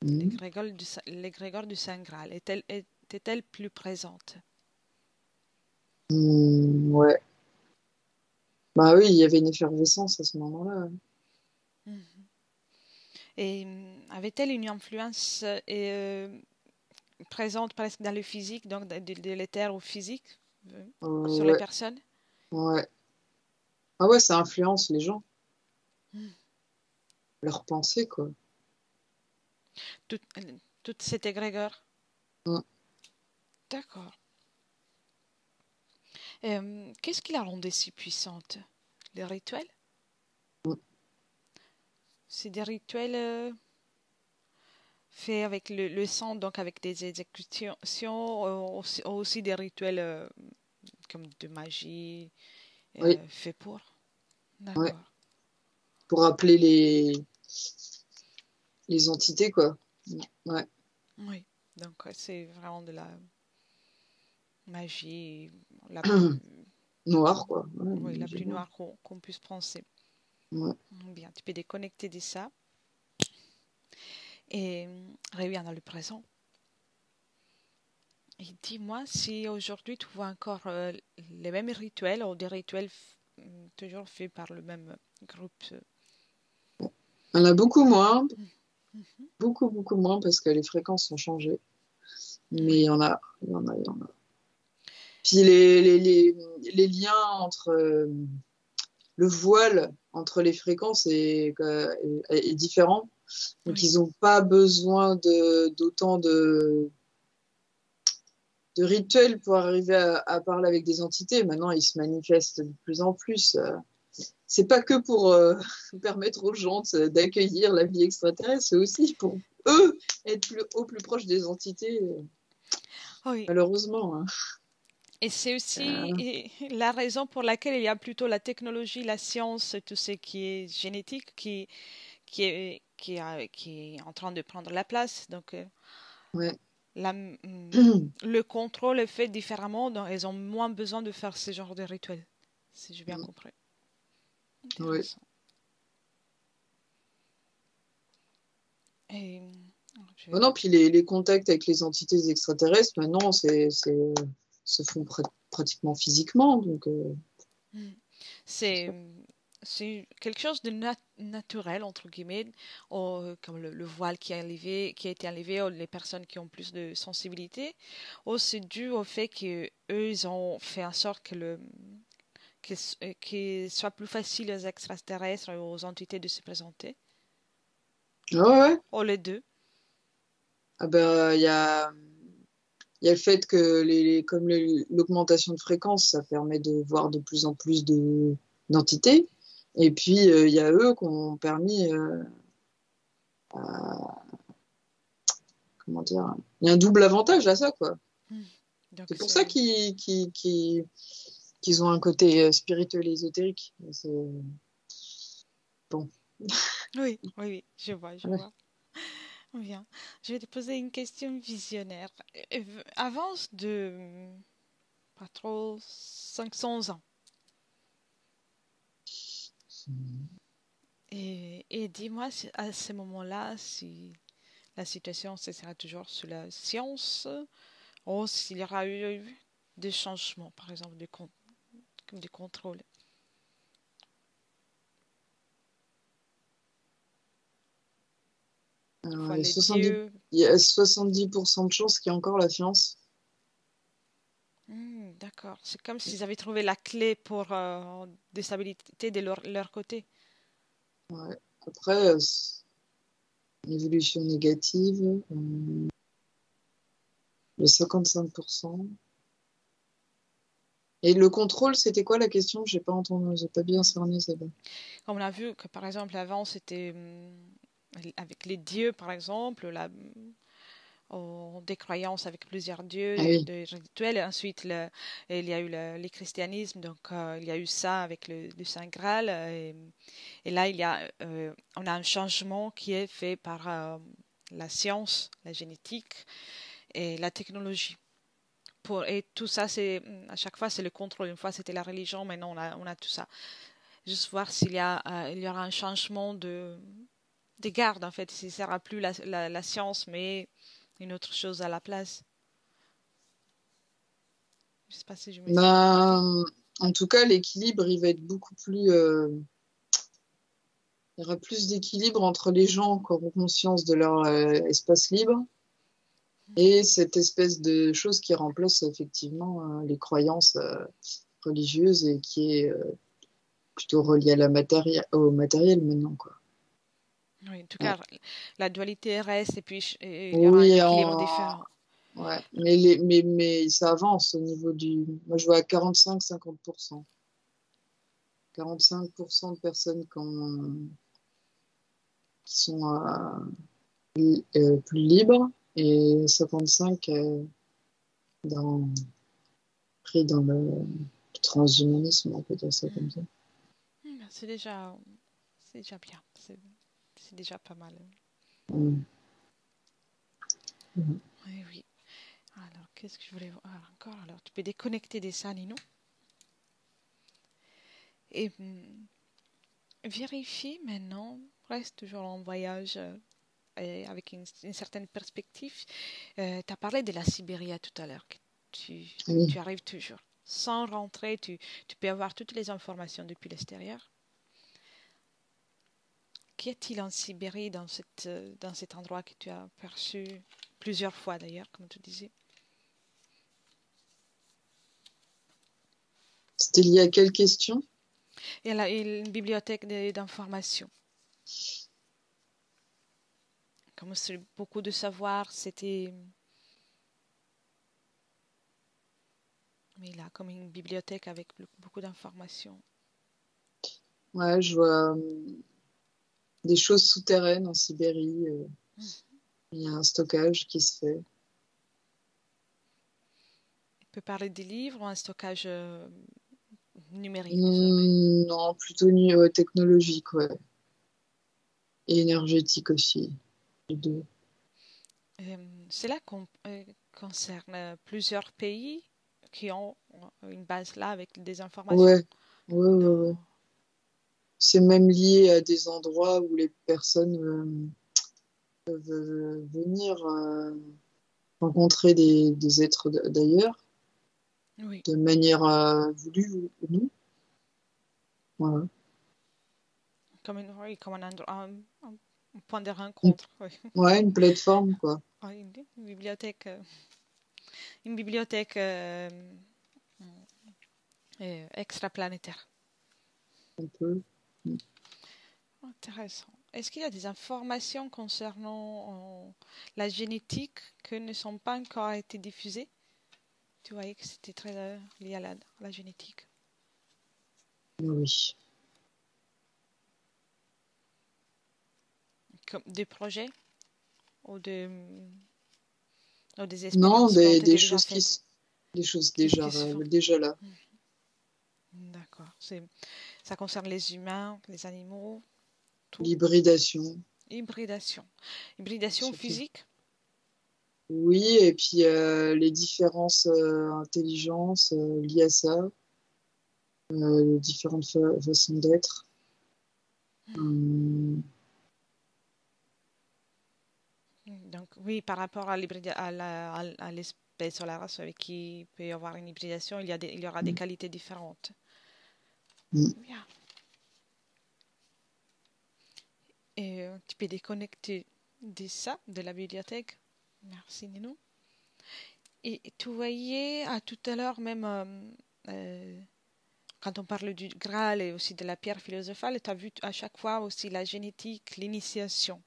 Mhm. Les Grégor du Saint Graal, était-elle plus présente? Ouais. Bah oui, il y avait une effervescence à ce moment-là. Mhm. Et avait-elle une influence présente presque dans le physique, donc de l'éther au physique, sur les Ouais, personnes? ouais. Ah ouais, ça influence les gens, Mhm. leurs pensées, quoi. Tout, tout cet égrégore. Mm. D'accord. Qu'est-ce qui la rendait si puissante? Les rituels? Mm. C'est des rituels faits avec le sang, donc avec des exécutions, aussi des rituels comme de magie Oui, faits pour. ouais. D'accord. Pour appeler les entités, quoi. Ouais. Oui. Donc c'est vraiment de la magie la plus, Noir, quoi. Ouais, oui, la j'ai plus bien. noire qu'on puisse penser. Ouais. Bien, tu peux déconnecter de ça et revenir dans le présent. Et dis-moi si aujourd'hui tu vois encore les mêmes rituels ou des rituels toujours faits par le même groupe. Il y en a beaucoup moins, Mhm. beaucoup moins, parce que les fréquences ont changé. Mais Oui, il y en a. Puis les liens entre le voile entre les fréquences est différent. Donc, oui, ils n'ont pas besoin d'autant de rituels pour arriver à parler avec des entités. Maintenant, ils se manifestent de plus en plus. C'est pas que pour permettre aux gens d'accueillir la vie extraterrestre, c'est aussi pour eux être au plus proche des entités, oui. malheureusement. Hein. Et c'est aussi Euh, la raison pour laquelle il y a plutôt la technologie, la science, tout ce qui est génétique qui est en train de prendre la place. Donc, ouais. le contrôle est fait différemment, donc ils ont moins besoin de faire ce genre de rituel, si j'ai bien compris. Ouais. Intéressant. Et je vais Oh non, puis les contacts avec les entités extraterrestres, maintenant, se font pratiquement physiquement. Donc, Mm. C'est c'est quelque chose de naturel, entre guillemets, comme le voile qui a été enlevé, ou les personnes qui ont plus de sensibilité, ou c'est dû au fait que eux, ils ont fait en sorte qu'il soit plus facile aux extraterrestres et aux entités de se présenter, ouais, ouais. ou les deux. Ah ben, il y a le fait que comme l'augmentation de fréquence, ça permet de voir de plus en plus d'entités. Et puis, il y a eux qui ont permis, comment dire, il y a un double avantage à ça, quoi. Mm. Donc C'est pour ça c'est qu'ils ont un côté spirituel et ésotérique. C'est bon. oui, oui, oui, je vois, je Ouais. vois. Bien. Je vais te poser une question visionnaire. Avance de pas trop 500 ans. Et dis-moi à ce moment-là si la situation ce sera toujours sous la science ou s'il y aura eu des changements, par exemple comme des contrôles. Alors, Voilà, les dieux. il y a 70% de chances qu'il y ait encore la science. D'accord. C'est comme s'ils avaient trouvé la clé pour déstabilité de leur côté. Ouais. Après, une évolution négative, de 55%. Et le contrôle, c'était quoi la question? J'ai pas entendu, j'ai pas bien cerné ça. Comme on a vu que, par exemple, avant, c'était avec les dieux, par exemple, des croyances avec plusieurs dieux, Ah oui. des rituels. Et ensuite, il y a eu le christianisme, donc il y a eu ça avec le Saint Graal. Et là, on a un changement qui est fait par la science, la génétique et la technologie. Et tout ça, à chaque fois, c'est le contrôle. Une fois, c'était la religion, maintenant, on a tout ça. Juste voir il y aura un changement des gardes, en fait. Il ne sera plus la science, mais une autre chose à la place. Je ne sais pas si je me suis expliquée. Ben, en tout cas, l'équilibre, il va être beaucoup plus. Il y aura plus d'équilibre entre les gens qui auront conscience de leur espace libre et cette espèce de chose qui remplace effectivement les croyances religieuses et qui est plutôt reliée à au matériel maintenant, quoi. Oui, en tout Ouais. cas, la dualité reste et puis il y aura un Oui, équilibre différent. ouais. Mais ça avance au niveau du. Moi, je vois à 45-50%. 45% de personnes qui sont plus libres et 55 dans, pris dans le transhumanisme, on peut dire ça comme ça. C'est déjà bien. C'est déjà pas mal. Mm. Mm. Oui, oui. Alors, qu'est-ce que je voulais voir encore? Alors, tu peux déconnecter des ça, Nino. Et vérifie maintenant, reste toujours en voyage et avec une certaine perspective. Tu as parlé de la Sibérie tout à l'heure. Que tu, Oui. tu arrives toujours. Sans rentrer, tu peux avoir toutes les informations depuis l'extérieur. Qu'y a-t-il en Sibérie, dans cet endroit que tu as perçu plusieurs fois d'ailleurs, comme tu disais? C'était lié à quelle question? Et là, une bibliothèque d'informations. Comme c'est beaucoup de savoir, c'était. Mais là, comme une bibliothèque avec beaucoup d'informations. Ouais, je vois des choses souterraines en Sibérie. Hmm. Il y a un stockage qui se fait. On peut parler des livres ou un stockage numérique désormais. Non, plutôt technologique, ouais. Et énergétique aussi, les deux. Cela concerne plusieurs pays qui ont une base là avec des informations. Ouais, ouais, ouais, Non. ouais. C'est même lié à des endroits où les personnes peuvent venir rencontrer des êtres d'ailleurs, Oui, de manière voulue ou non. Voilà. oui, comme un point de Une- rencontre. Oui. ouais, une plateforme, quoi. Ah, bibliothèque, une bibliothèque extraplanétaire. Un peu. Intéressant. Est-ce qu'il y a des informations concernant la génétique que ne sont pas encore été diffusées? Tu voyais que c'était très lié à la génétique. Oui. Comme des projets ou, ou des Non, expériences qui ont été des déjà choses faites, des choses qui déjà, se font. déjà là. D'accord. Ça concerne les humains, les animaux, tout. L'hybridation, Hybridation. Hybridation surtout. physique. Oui, et puis les différences intelligences liées à ça, les différentes façons d'être. Hum, Donc oui, par rapport à l'espèce ou la race avec qui il peut y avoir une hybridation, il y aura des hum, qualités différentes. hum. Bien. Et tu peux déconnecter de ça, de la bibliothèque. Merci Nino. Et tu voyais tout à l'heure même, euh, quand on parle du Graal et aussi de la pierre philosophale, tu as vu à chaque fois aussi la génétique, l'initiation.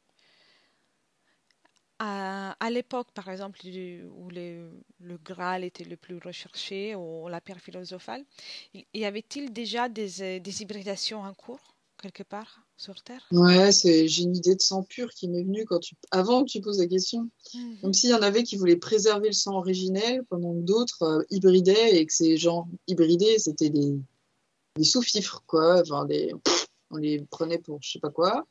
À l'époque, par exemple, où le Graal était le plus recherché, ou la pierre philosophale, y avait-il déjà des hybridations en cours, quelque part, sur Terre? Ouais, j'ai une idée de sang pur qui m'est venue avant que tu poses la question. Comme Mhm. s'il y en avait qui voulaient préserver le sang originel pendant que d'autres hybridaient et que ces gens hybridés, c'était des sous-fifres, quoi. Enfin, on les prenait pour je sais pas quoi.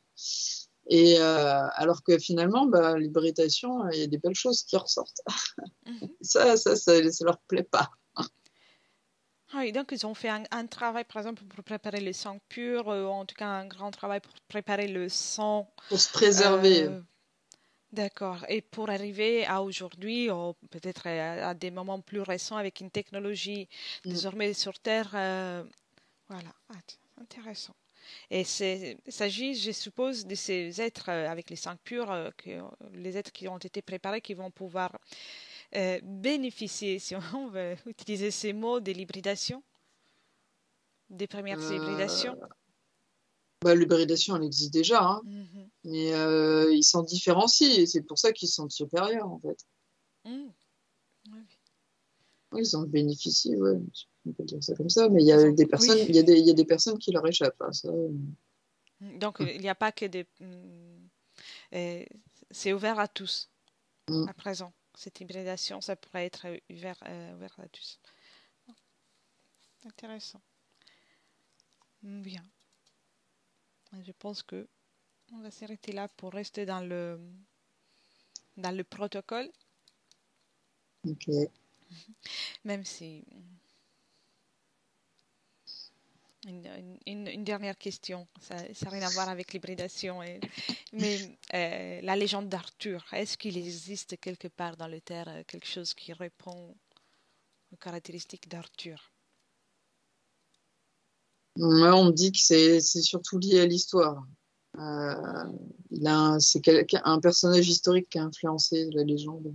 Et alors que finalement, bah, l'hybridation, il y a des belles choses qui ressortent. Mhm. Ça leur plaît pas. Ah oui, donc ils ont fait un travail, par exemple, pour préparer le sang pur, ou en tout cas un grand travail pour préparer le sang. Pour se préserver. euh, d'accord. Et pour arriver à aujourd'hui, ou peut-être à des moments plus récents avec une technologie Mm. désormais sur Terre, voilà. Ah, tiens, intéressant. Et il s'agit, je suppose, de ces êtres avec les sangs purs, les êtres qui ont été préparés, qui vont pouvoir bénéficier, si on veut utiliser ces mots, de l'hybridation, des premières Euh, hybridations. Bah, l'hybridation, elle existe déjà, hein. Mhm. Mais ils s'en différencient et c'est pour ça qu'ils sont supérieurs, en fait. Mm. Oui. Oui, ils en bénéficient, ouais. On peut dire ça comme ça, mais il y Ils a ont... des Oui. personnes, il y a des personnes qui leur échappent, hein, ça. Donc, il n'y a pas que des... euh, c'est ouvert à tous, Mm. à présent. Cette hybridation, ça pourrait être ouvert à tous. Intéressant. Bien. Je pense que on va s'arrêter là pour rester dans le protocole, Ok. même si une dernière question, ça n'a rien à voir avec l'hybridation, mais la légende d'Arthur, est-ce qu'il existe quelque part dans le terre quelque chose qui répond aux caractéristiques d'Arthur? Moi, on me dit que c'est surtout lié à l'histoire. Euh, Mhm. c'est un personnage historique qui a influencé la légende.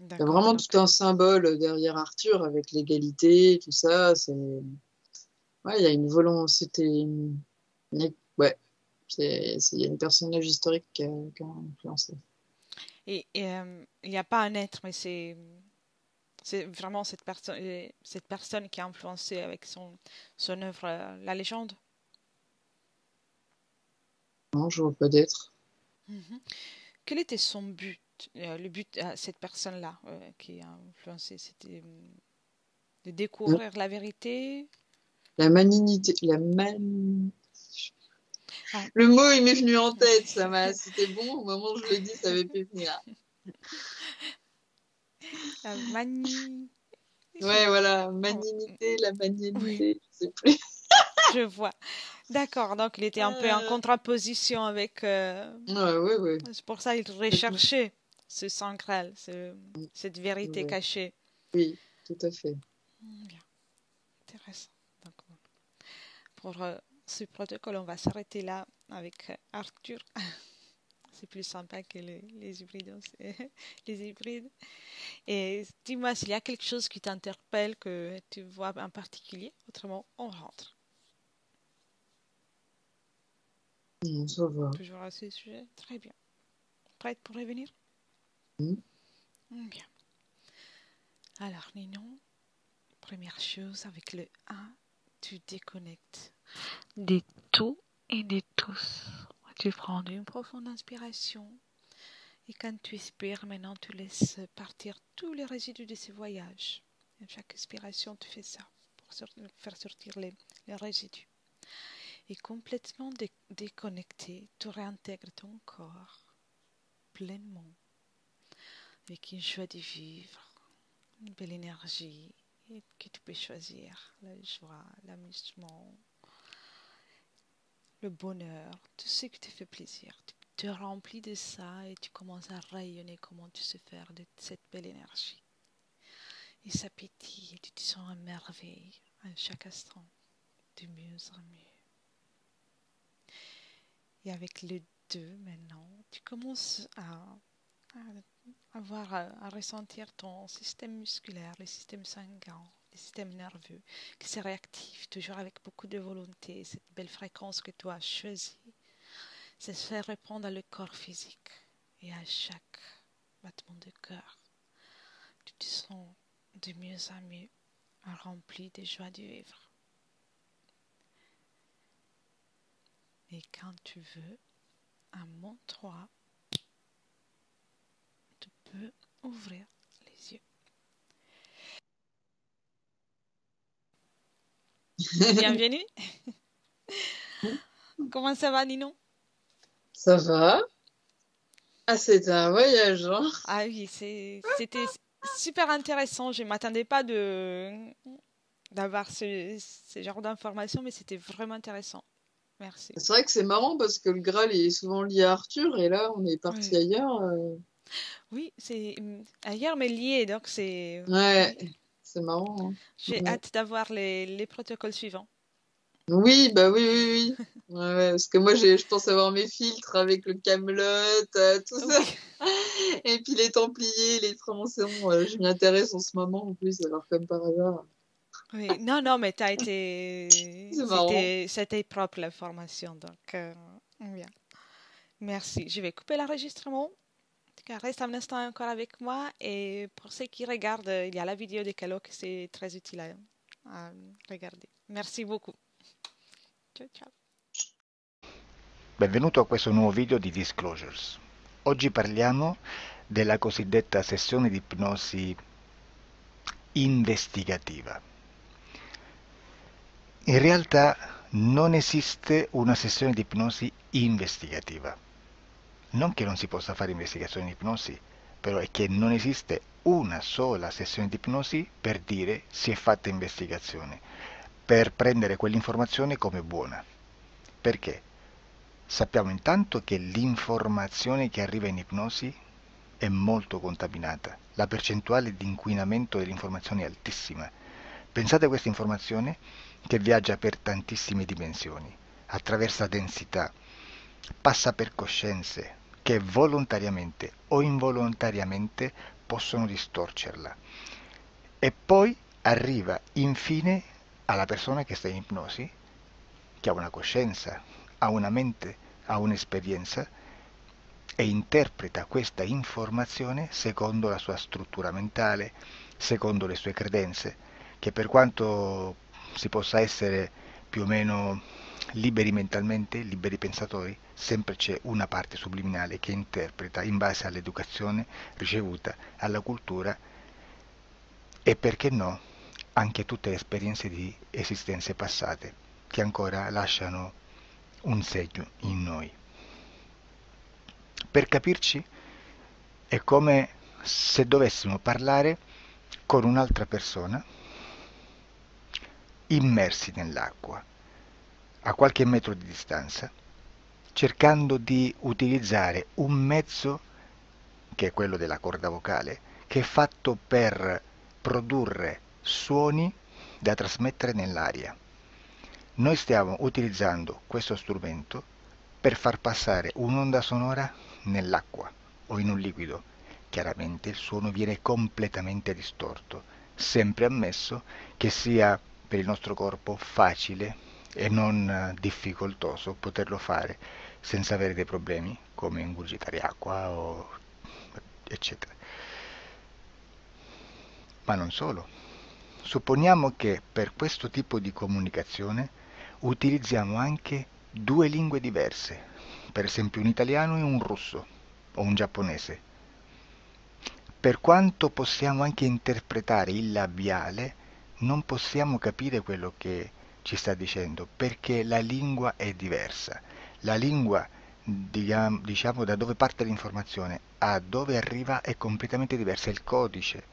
Il y a D'accord, vraiment donc tout un symbole derrière Arthur avec l'égalité, tout ça. Ouais, il y a une volonté. Ouais, il y a un personnage historique qui a influencé. il n'y a pas un être, mais c'est vraiment cette personne qui a influencé avec son œuvre la légende. Non, je vois pas d'être. Mhm. Quel était son but, le but à cette personne-là qui a influencé? C'était de découvrir la vérité. La malignité, la man... Ah, Le mot, il m'est venu en tête, c'était bon, au moment où je le dis, ça m'est plus venir. la manie. Ouais, voilà, Oh, malignité, la oui, magnanimité, je sais plus. je vois. D'accord, donc il était un peu en Euh, contraposition avec. Ouais, ouais, ouais, C'est pour ça qu'il complètement. recherchait ce sacral, cette vérité Ouais, cachée. oui, tout à fait. Bien, intéressant. Donc, pour ce protocole, on va s'arrêter là avec Arthur. C'est plus sympa que les hybrides. Les hybrides. Et dis-moi s'il y a quelque chose qui t'interpelle, que tu vois en particulier. Autrement, on rentre. Ça va. Toujours à ce sujet. Très bien. Prête pour revenir? Mm. Bien. Alors, Ninon, première chose avec le 1, tu déconnectes de tout et de tous. Tu prends une profonde inspiration et quand tu expires, maintenant tu laisses partir tous les résidus de ce voyage. Et chaque expiration, tu fais ça pour faire sortir les résidus. Et complètement déconnecté, tu réintègres ton corps pleinement avec une joie de vivre, une belle énergie et que tu peux choisir la joie, l'amusement, le bonheur, tout ce qui te fait plaisir. Tu te remplis de ça et tu commences à rayonner comment tu sais faire de cette belle énergie. Et ça pétille et tu te sens à merveille à chaque instant, de mieux en mieux. Et avec le 2 maintenant, tu commences à avoir à ressentir ton système musculaire, le système sanguin, le système nerveux qui se réactive toujours avec beaucoup de volonté, cette belle fréquence que tu as choisie, ça se fait répondre à le corps physique et à chaque battement de cœur. Tu te sens de mieux en mieux, rempli de joie de vivre. Et quand tu veux, à mon 3, tu peux ouvrir les yeux. Bienvenue. Comment ça va, Ninon? Ça va? Ah, c'était un voyage, hein? Ah oui, c'était super intéressant. Je ne m'attendais pas d'avoir ce genre d'informations, mais c'était vraiment intéressant. Merci. C'est vrai que c'est marrant parce que le Graal est souvent lié à Arthur et là, on est parti Oui, ailleurs. oui, c'est ailleurs, mais lié. Donc, c'est. Ouais, Oui. c'est marrant, J'ai hein. Ouais. hâte d'avoir les protocoles suivants. Oui, bah oui, oui, oui. Ouais, ouais, parce que moi, je pense avoir mes filtres avec le Camelot, tout ça. Oui, Et puis les Templiers, les Francs-maçons, je m'y intéresse en ce moment en plus, alors comme par hasard. oui. Non, non, mais t'as été. C'est marrant. C'était propre l'information. Donc, bien. Merci. Je vais couper l'enregistrement. En tout cas, reste un instant encore avec moi. Et pour ceux qui regardent, il y a la vidéo de Calo que c'est très utile à regarder. Merci beaucoup. Ciao, ciao. Benvenuto a questo nuovo video di Disclosures. Oggi parliamo della cosiddetta sessione di ipnosi investigativa. In realtà non esiste una sessione di ipnosi investigativa. Non che non si possa fare investigazione di ipnosi, però è che non esiste una sola sessione di ipnosi per dire si è fatta investigazione, per prendere quell'informazione come buona. Perché? Sappiamo intanto che l'informazione che arriva in ipnosi è molto contaminata, la percentuale di inquinamento dell'informazione è altissima. Pensate a questa informazione che viaggia per tantissime dimensioni, attraversa densità, passa per coscienze che volontariamente o involontariamente possono distorcerla e poi arriva infine alla persona che sta in ipnosi, che ha una coscienza, ha una mente, ha un'esperienza e interpreta questa informazione secondo la sua struttura mentale, secondo le sue credenze, che per quanto si possa essere più o meno liberi mentalmente, liberi pensatori, sempre c'è una parte subliminale che interpreta in base all'educazione ricevuta, alla cultura e perché no, anche tutte le esperienze di esistenze passate che ancora lasciano un segno in noi. Per capirci, è come se dovessimo parlare con un'altra persona immersi nell'acqua, a qualche metro di distanza, cercando di utilizzare un mezzo, che è quello della corda vocale, che è fatto per produrre suoni da trasmettere nell'aria. Noi stiamo utilizzando questo strumento per far passare un'onda sonora nell'acqua o in un liquido. Chiaramente il suono viene completamente distorto, sempre ammesso che sia per il nostro corpo facile e non difficoltoso poterlo fare senza avere dei problemi come ingurgitare acqua o eccetera. Ma non solo. Supponiamo che per questo tipo di comunicazione utilizziamo anche due lingue diverse, per esempio un italiano e un russo o un giapponese. Per quanto possiamo anche interpretare il labiale, non possiamo capire quello che ci sta dicendo, perché la lingua è diversa. La lingua, diciamo, da dove parte l'informazione a dove arriva è completamente diversa, il codice,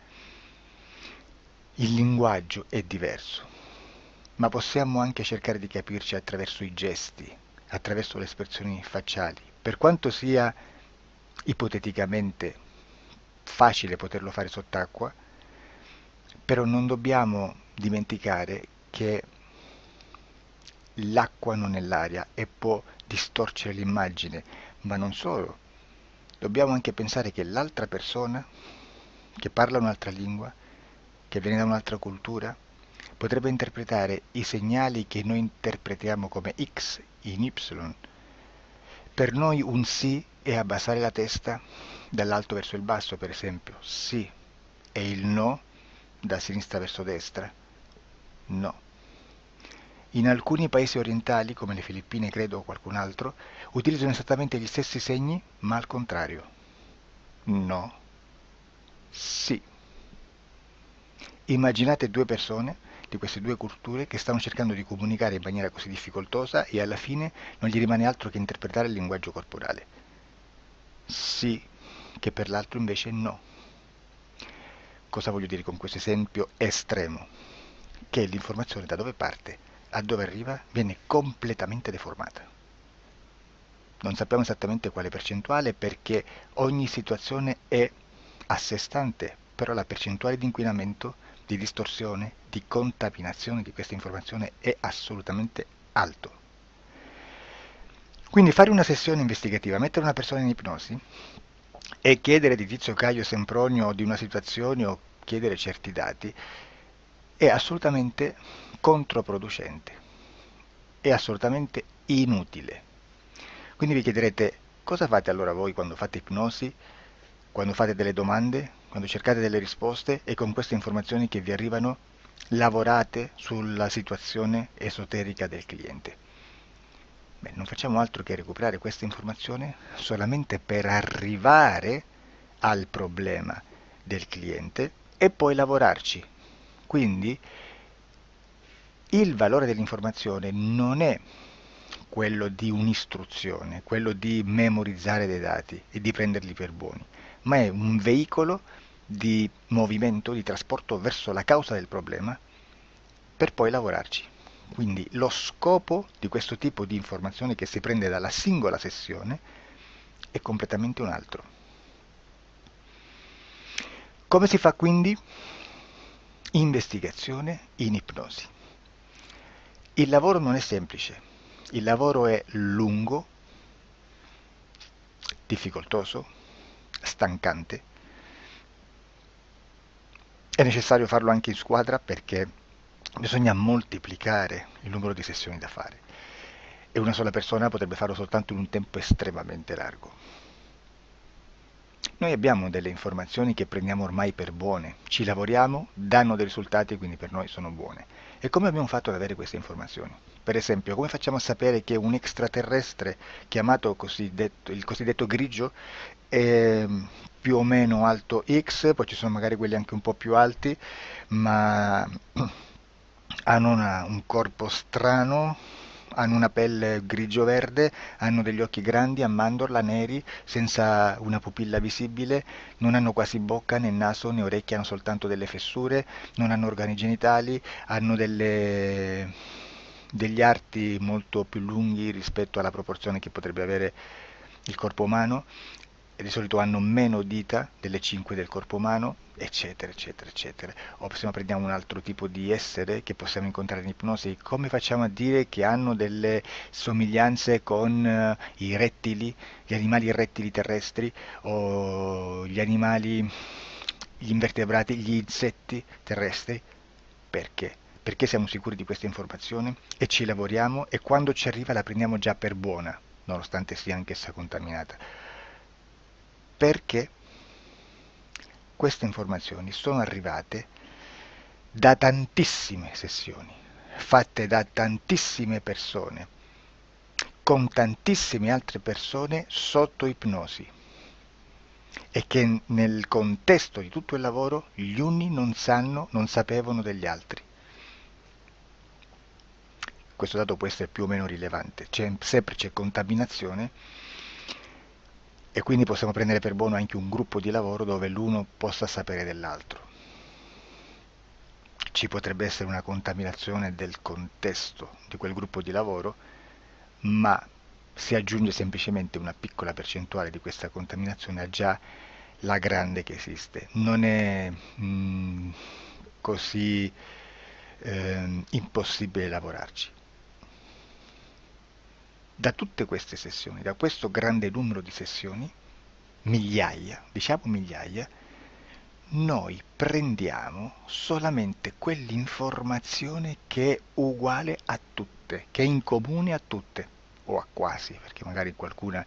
il linguaggio è diverso, ma possiamo anche cercare di capirci attraverso i gesti, attraverso le espressioni facciali. Per quanto sia ipoteticamente facile poterlo fare sott'acqua, però non dobbiamo dimenticare che l'acqua non è l'aria e può distorcere l'immagine, ma non solo. dobbiamo anche pensare che l'altra persona, che parla un'altra lingua, che viene da un'altra cultura, potrebbe interpretare i segnali che noi interpretiamo come X in Y. Per noi un sì è abbassare la testa dall'alto verso il basso, per esempio, sì, e il no da sinistra verso destra, no. In alcuni paesi orientali, come le Filippine credo o qualcun altro, utilizzano esattamente gli stessi segni, ma al contrario. No, sì. Immaginate due persone di queste due culture che stanno cercando di comunicare in maniera così difficoltosa e alla fine non gli rimane altro che interpretare il linguaggio corporale. Sì, che per l'altro invece no. Cosa voglio dire con questo esempio estremo? Che l'informazione da dove parte a dove arriva viene completamente deformata. Non sappiamo esattamente quale percentuale perché ogni situazione è a sé stante, però la percentuale di inquinamento, di distorsione, di contaminazione di questa informazione è assolutamente alto. Quindi fare una sessione investigativa, mettere una persona in ipnosi e chiedere di Tizio Caio Sempronio di una situazione o chiedere certi dati è assolutamente controproducente, è assolutamente inutile. Quindi vi chiederete cosa fate allora voi quando fate ipnosi, quando fate delle domande, quando cercate delle risposte e con queste informazioni che vi arrivano lavorate sulla situazione esoterica del cliente. Beh, non facciamo altro che recuperare questa informazione solamente per arrivare al problema del cliente e poi lavorarci. Quindi il valore dell'informazione non è quello di un'istruzione, quello di memorizzare dei dati e di prenderli per buoni, ma è un veicolo di movimento, di trasporto verso la causa del problema per poi lavorarci. Quindi lo scopo di questo tipo di informazione che si prende dalla singola sessione è completamente un altro. Come si fa quindi? Investigazione in ipnosi. Il lavoro non è semplice, il lavoro è lungo, difficoltoso, stancante. È necessario farlo anche in squadra perché bisogna moltiplicare il numero di sessioni da fare e una sola persona potrebbe farlo soltanto in un tempo estremamente largo. Noi abbiamo delle informazioni che prendiamo ormai per buone, ci lavoriamo, danno dei risultati e quindi per noi sono buone. E come abbiamo fatto ad avere queste informazioni? Per esempio, come facciamo a sapere che un extraterrestre chiamato il cosiddetto grigio è più o meno alto X, poi ci sono magari quelli anche un po' più alti, ma hanno un corpo strano, hanno una pelle grigio-verde, hanno degli occhi grandi a mandorla, neri, senza una pupilla visibile, non hanno quasi bocca né naso né orecchie, hanno soltanto delle fessure, non hanno organi genitali, hanno degli arti molto più lunghi rispetto alla proporzione che potrebbe avere il corpo umano e di solito hanno meno dita delle 5 del corpo umano, eccetera, eccetera, eccetera. O se no prendiamo un altro tipo di essere che possiamo incontrare in ipnosi, come facciamo a dire che hanno delle somiglianze con i rettili, gli animali rettili terrestri o gli invertebrati, gli insetti terrestri? Perché? Perché siamo sicuri di questa informazione e ci lavoriamo e quando ci arriva la prendiamo già per buona, nonostante sia anch'essa contaminata. Perché queste informazioni sono arrivate da tantissime sessioni, fatte da tantissime persone, con tantissime altre persone sotto ipnosi e che nel contesto di tutto il lavoro gli uni non sapevano degli altri. Questo dato può essere più o meno rilevante, sempre c'è contaminazione e quindi possiamo prendere per buono anche un gruppo di lavoro dove l'uno possa sapere dell'altro. Ci potrebbe essere una contaminazione del contesto di quel gruppo di lavoro, ma si aggiunge semplicemente una piccola percentuale di questa contaminazione a già la grande che esiste. Non è così impossibile lavorarci. Da tutte queste sessioni, da questo grande numero di sessioni, migliaia, diciamo migliaia, noi prendiamo solamente quell'informazione che è uguale a tutte, che è in comune a tutte, o a quasi, perché magari qualcuna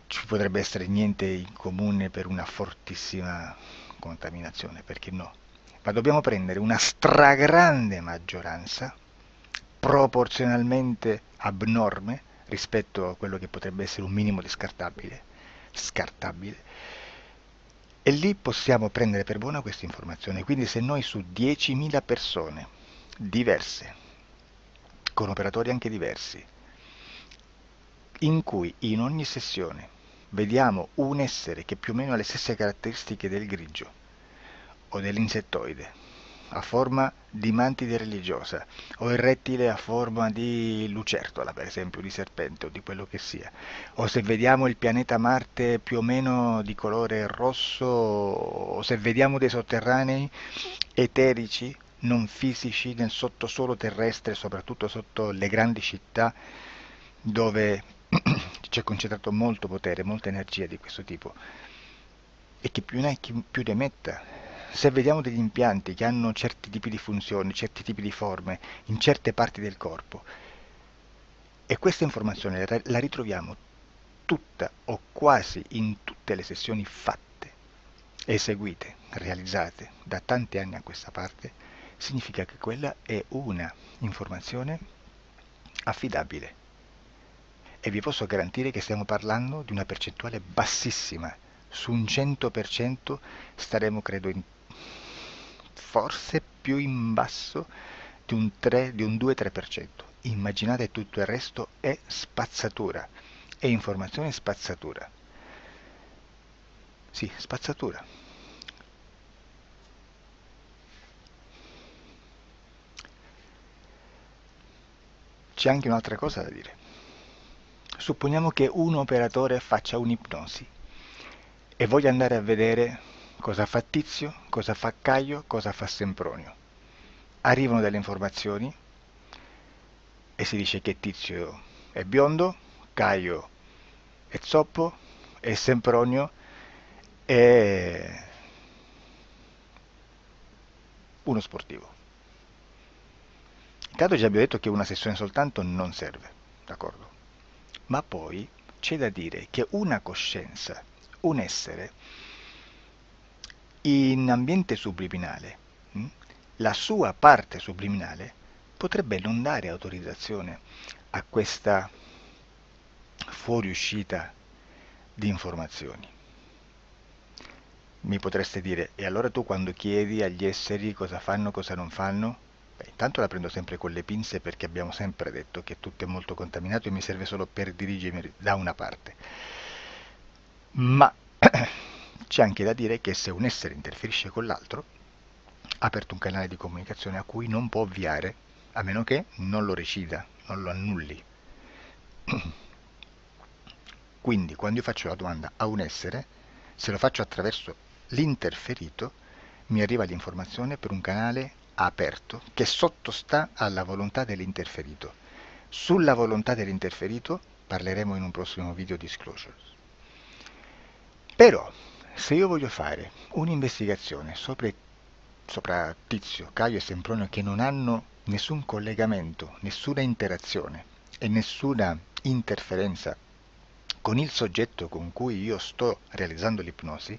ci potrebbe essere niente in comune per una fortissima contaminazione, perché no? Ma dobbiamo prendere una stragrande maggioranza, proporzionalmente abnorme rispetto a quello che potrebbe essere un minimo di scartabile, e lì possiamo prendere per buona questa informazione. Quindi se noi su 10.000 persone diverse, con operatori anche diversi, in cui in ogni sessione vediamo un essere che più o meno ha le stesse caratteristiche del grigio o dell'insettoide, a forma di mantide religiosa, o il rettile a forma di lucertola, per esempio, di serpente o di quello che sia, o se vediamo il pianeta Marte più o meno di colore rosso, o se vediamo dei sotterranei eterici, non fisici, nel sottosuolo terrestre, soprattutto sotto le grandi città, dove c'è concentrato molto potere, molta energia di questo tipo, e che più ne hai più ne metta. Se vediamo degli impianti che hanno certi tipi di funzioni, certi tipi di forme in certe parti del corpo, e questa informazione la ritroviamo tutta o quasi in tutte le sessioni fatte, eseguite, realizzate da tanti anni a questa parte, significa che quella è una informazione affidabile. E vi posso garantire che stiamo parlando di una percentuale bassissima. Su un 100% staremo, credo, forse più in basso di un 3, di un 2-3%. Immaginate, tutto il resto è spazzatura, è informazione spazzatura. Sì, spazzatura. C'è anche un'altra cosa da dire. Supponiamo che un operatore faccia un'ipnosi e voglia andare a vedere cosa fa Tizio, cosa fa Caio, cosa fa Sempronio. Arrivano delle informazioni e si dice che Tizio è biondo, Caio è zoppo e Sempronio è uno sportivo. Intanto già abbiamo detto che una sessione soltanto non serve, d'accordo? Ma poi c'è da dire che una coscienza, un essere, in ambiente subliminale, la sua parte subliminale potrebbe non dare autorizzazione a questa fuoriuscita di informazioni. Mi potreste dire, e allora tu quando chiedi agli esseri cosa fanno, cosa non fanno? Beh, intanto la prendo sempre con le pinze, perché abbiamo sempre detto che tutto è molto contaminato e mi serve solo per dirigermi da una parte. Ma c'è anche da dire che se un essere interferisce con l'altro, ha aperto un canale di comunicazione a cui non può ovviare, a meno che non lo recida, non lo annulli. Quindi quando io faccio la domanda a un essere, se lo faccio attraverso l'interferito, mi arriva l'informazione per un canale aperto che sottostà alla volontà dell'interferito. Sulla volontà dell'interferito parleremo in un prossimo video disclosures. Però, se io voglio fare un'investigazione sopra Tizio, Caio e Sempronio, che non hanno nessun collegamento, nessuna interazione e nessuna interferenza con il soggetto con cui io sto realizzando l'ipnosi,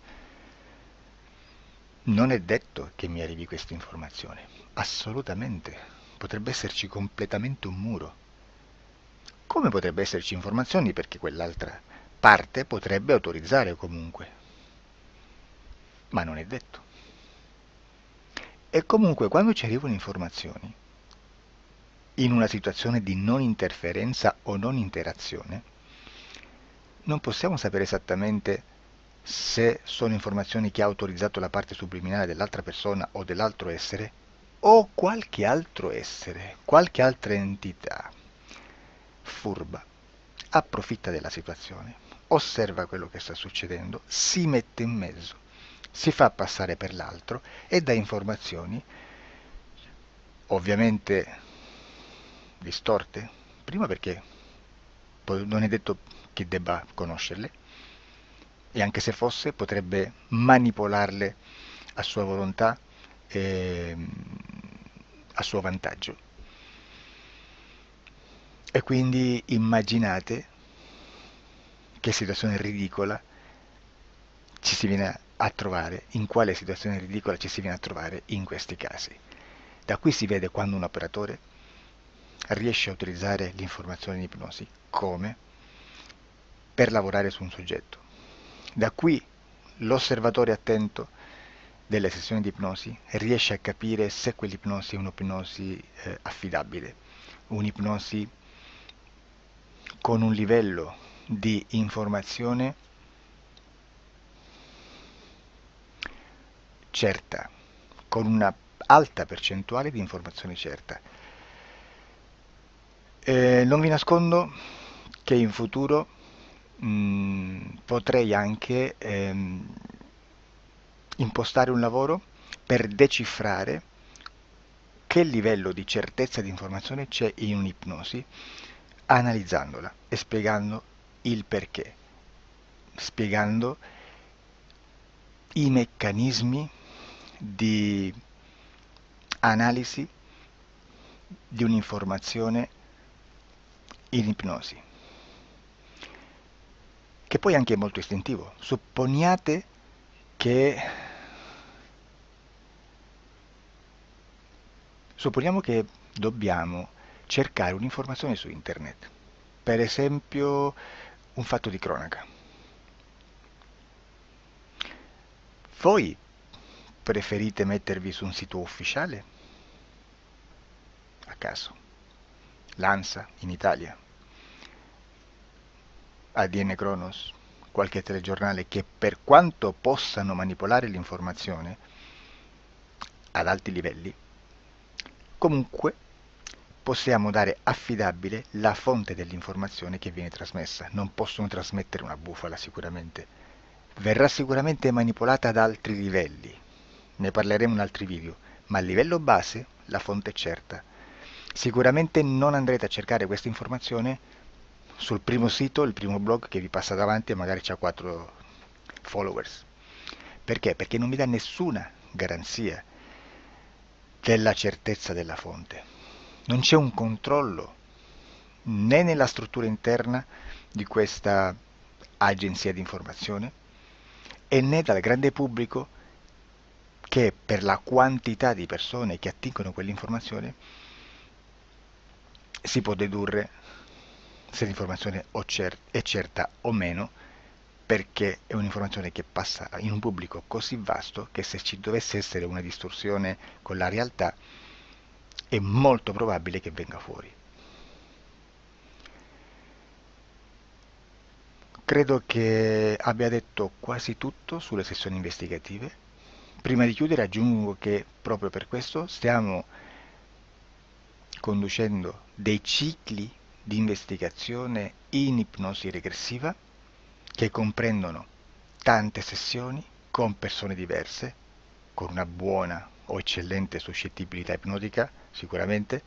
non è detto che mi arrivi questa informazione. Assolutamente. Potrebbe esserci completamente un muro. Come potrebbe esserci informazioni, perché quell'altra parte potrebbe autorizzare comunque. Ma non è detto. E comunque quando ci arrivano informazioni, in una situazione di non interferenza o non interazione, non possiamo sapere esattamente se sono informazioni che ha autorizzato la parte subliminale dell'altra persona o dell'altro essere, o qualche altro essere, qualche altra entità furba approfitta della situazione, osserva quello che sta succedendo, si mette in mezzo, si fa passare per l'altro e dà informazioni ovviamente distorte, prima perché non è detto che debba conoscerle, e anche se fosse potrebbe manipolarle a sua volontà e a suo vantaggio. E quindi immaginate che situazione ridicola ci si viene a trovare, in quale situazione ridicola ci si viene a trovare in questi casi. Da qui si vede quando un operatore riesce a utilizzare l'informazione in ipnosi come per lavorare su un soggetto. Da qui l'osservatore attento delle sessioni di ipnosi riesce a capire se quell'ipnosi è un'ipnosi affidabile, un'ipnosi con un livello di informazione certa, con una alta percentuale di informazione certa. Non vi nascondo che in futuro potrei anche impostare un lavoro per decifrare che livello di certezza di informazione c'è in un'ipnosi, analizzandola e spiegando il perché, spiegando i meccanismi di analisi di un'informazione in ipnosi, che poi anche è molto istintivo. Supponiamo che dobbiamo cercare un'informazione su internet, per esempio un fatto di cronaca. Voi preferite mettervi su un sito ufficiale? A caso. L'ANSA in Italia, ADN Kronos, qualche telegiornale che per quanto possano manipolare l'informazione ad alti livelli, comunque possiamo dare affidabile la fonte dell'informazione che viene trasmessa. Non possono trasmettere una bufala sicuramente. Verrà sicuramente manipolata ad altri livelli. Ne parleremo in altri video, ma a livello base la fonte è certa. Sicuramente non andrete a cercare questa informazione sul primo sito, il primo blog che vi passa davanti e magari ha 4 followers. Perché? Perché non vi dà nessuna garanzia della certezza della fonte. Non c'è un controllo né nella struttura interna di questa agenzia di informazione e né dal grande pubblico che per la quantità di persone che attingono quell'informazione si può dedurre se l'informazione è certa o meno, perché è un'informazione che passa in un pubblico così vasto che se ci dovesse essere una distorsione con la realtà è molto probabile che venga fuori. Credo che abbia detto quasi tutto sulle sessioni investigative. Prima di chiudere aggiungo che proprio per questo stiamo conducendo dei cicli di investigazione in ipnosi regressiva che comprendono tante sessioni con persone diverse, con una buona o eccellente suscettibilità ipnotica sicuramente,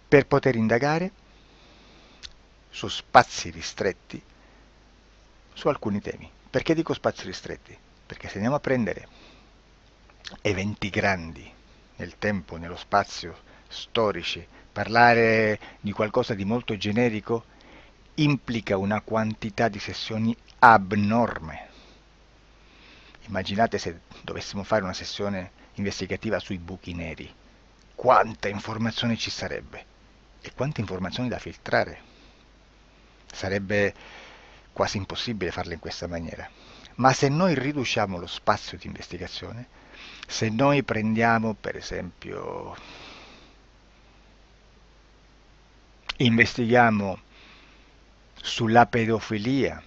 per poter indagare su spazi ristretti su alcuni temi. Perché dico spazi ristretti? Perché se andiamo a prendere eventi grandi nel tempo, nello spazio, storici, parlare di qualcosa di molto generico implica una quantità di sessioni abnorme. Immaginate se dovessimo fare una sessione investigativa sui buchi neri, quanta informazione ci sarebbe e quante informazioni da filtrare. Sarebbe quasi impossibile farlo in questa maniera. Ma se noi riduciamo lo spazio di investigazione, se noi prendiamo per esempio, investighiamo sulla pedofilia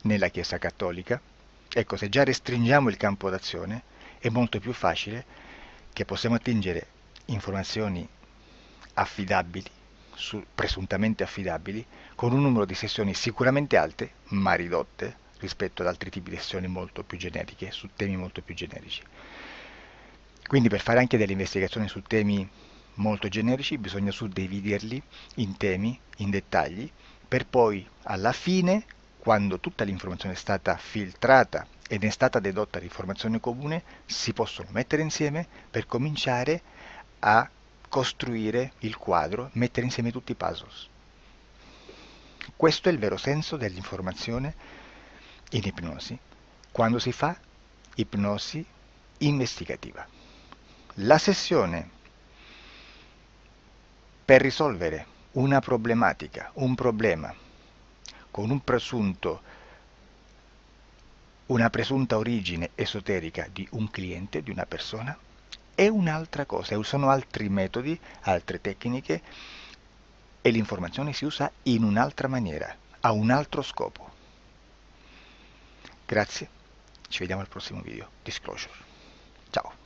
nella Chiesa Cattolica, ecco, se già restringiamo il campo d'azione è molto più facile che possiamo attingere informazioni affidabili, presuntamente affidabili, con un numero di sessioni sicuramente alte, ma ridotte rispetto ad altri tipi di sessioni molto più generiche, su temi molto più generici. Quindi per fare anche delle investigazioni su temi molto generici bisogna suddividerli in temi, in dettagli, per poi alla fine quando tutta l'informazione è stata filtrata ed è stata dedotta l'informazione comune, si possono mettere insieme per cominciare a costruire il quadro, mettere insieme tutti i puzzles. Questo è il vero senso dell'informazione in ipnosi, quando si fa ipnosi investigativa. La sessione per risolvere una problematica, un problema, con una presunta origine esoterica di un cliente, di una persona, è un'altra cosa, sono altri metodi, altre tecniche e l'informazione si usa in un'altra maniera, ha un altro scopo. Grazie, ci vediamo al prossimo video. Disclosure. Ciao.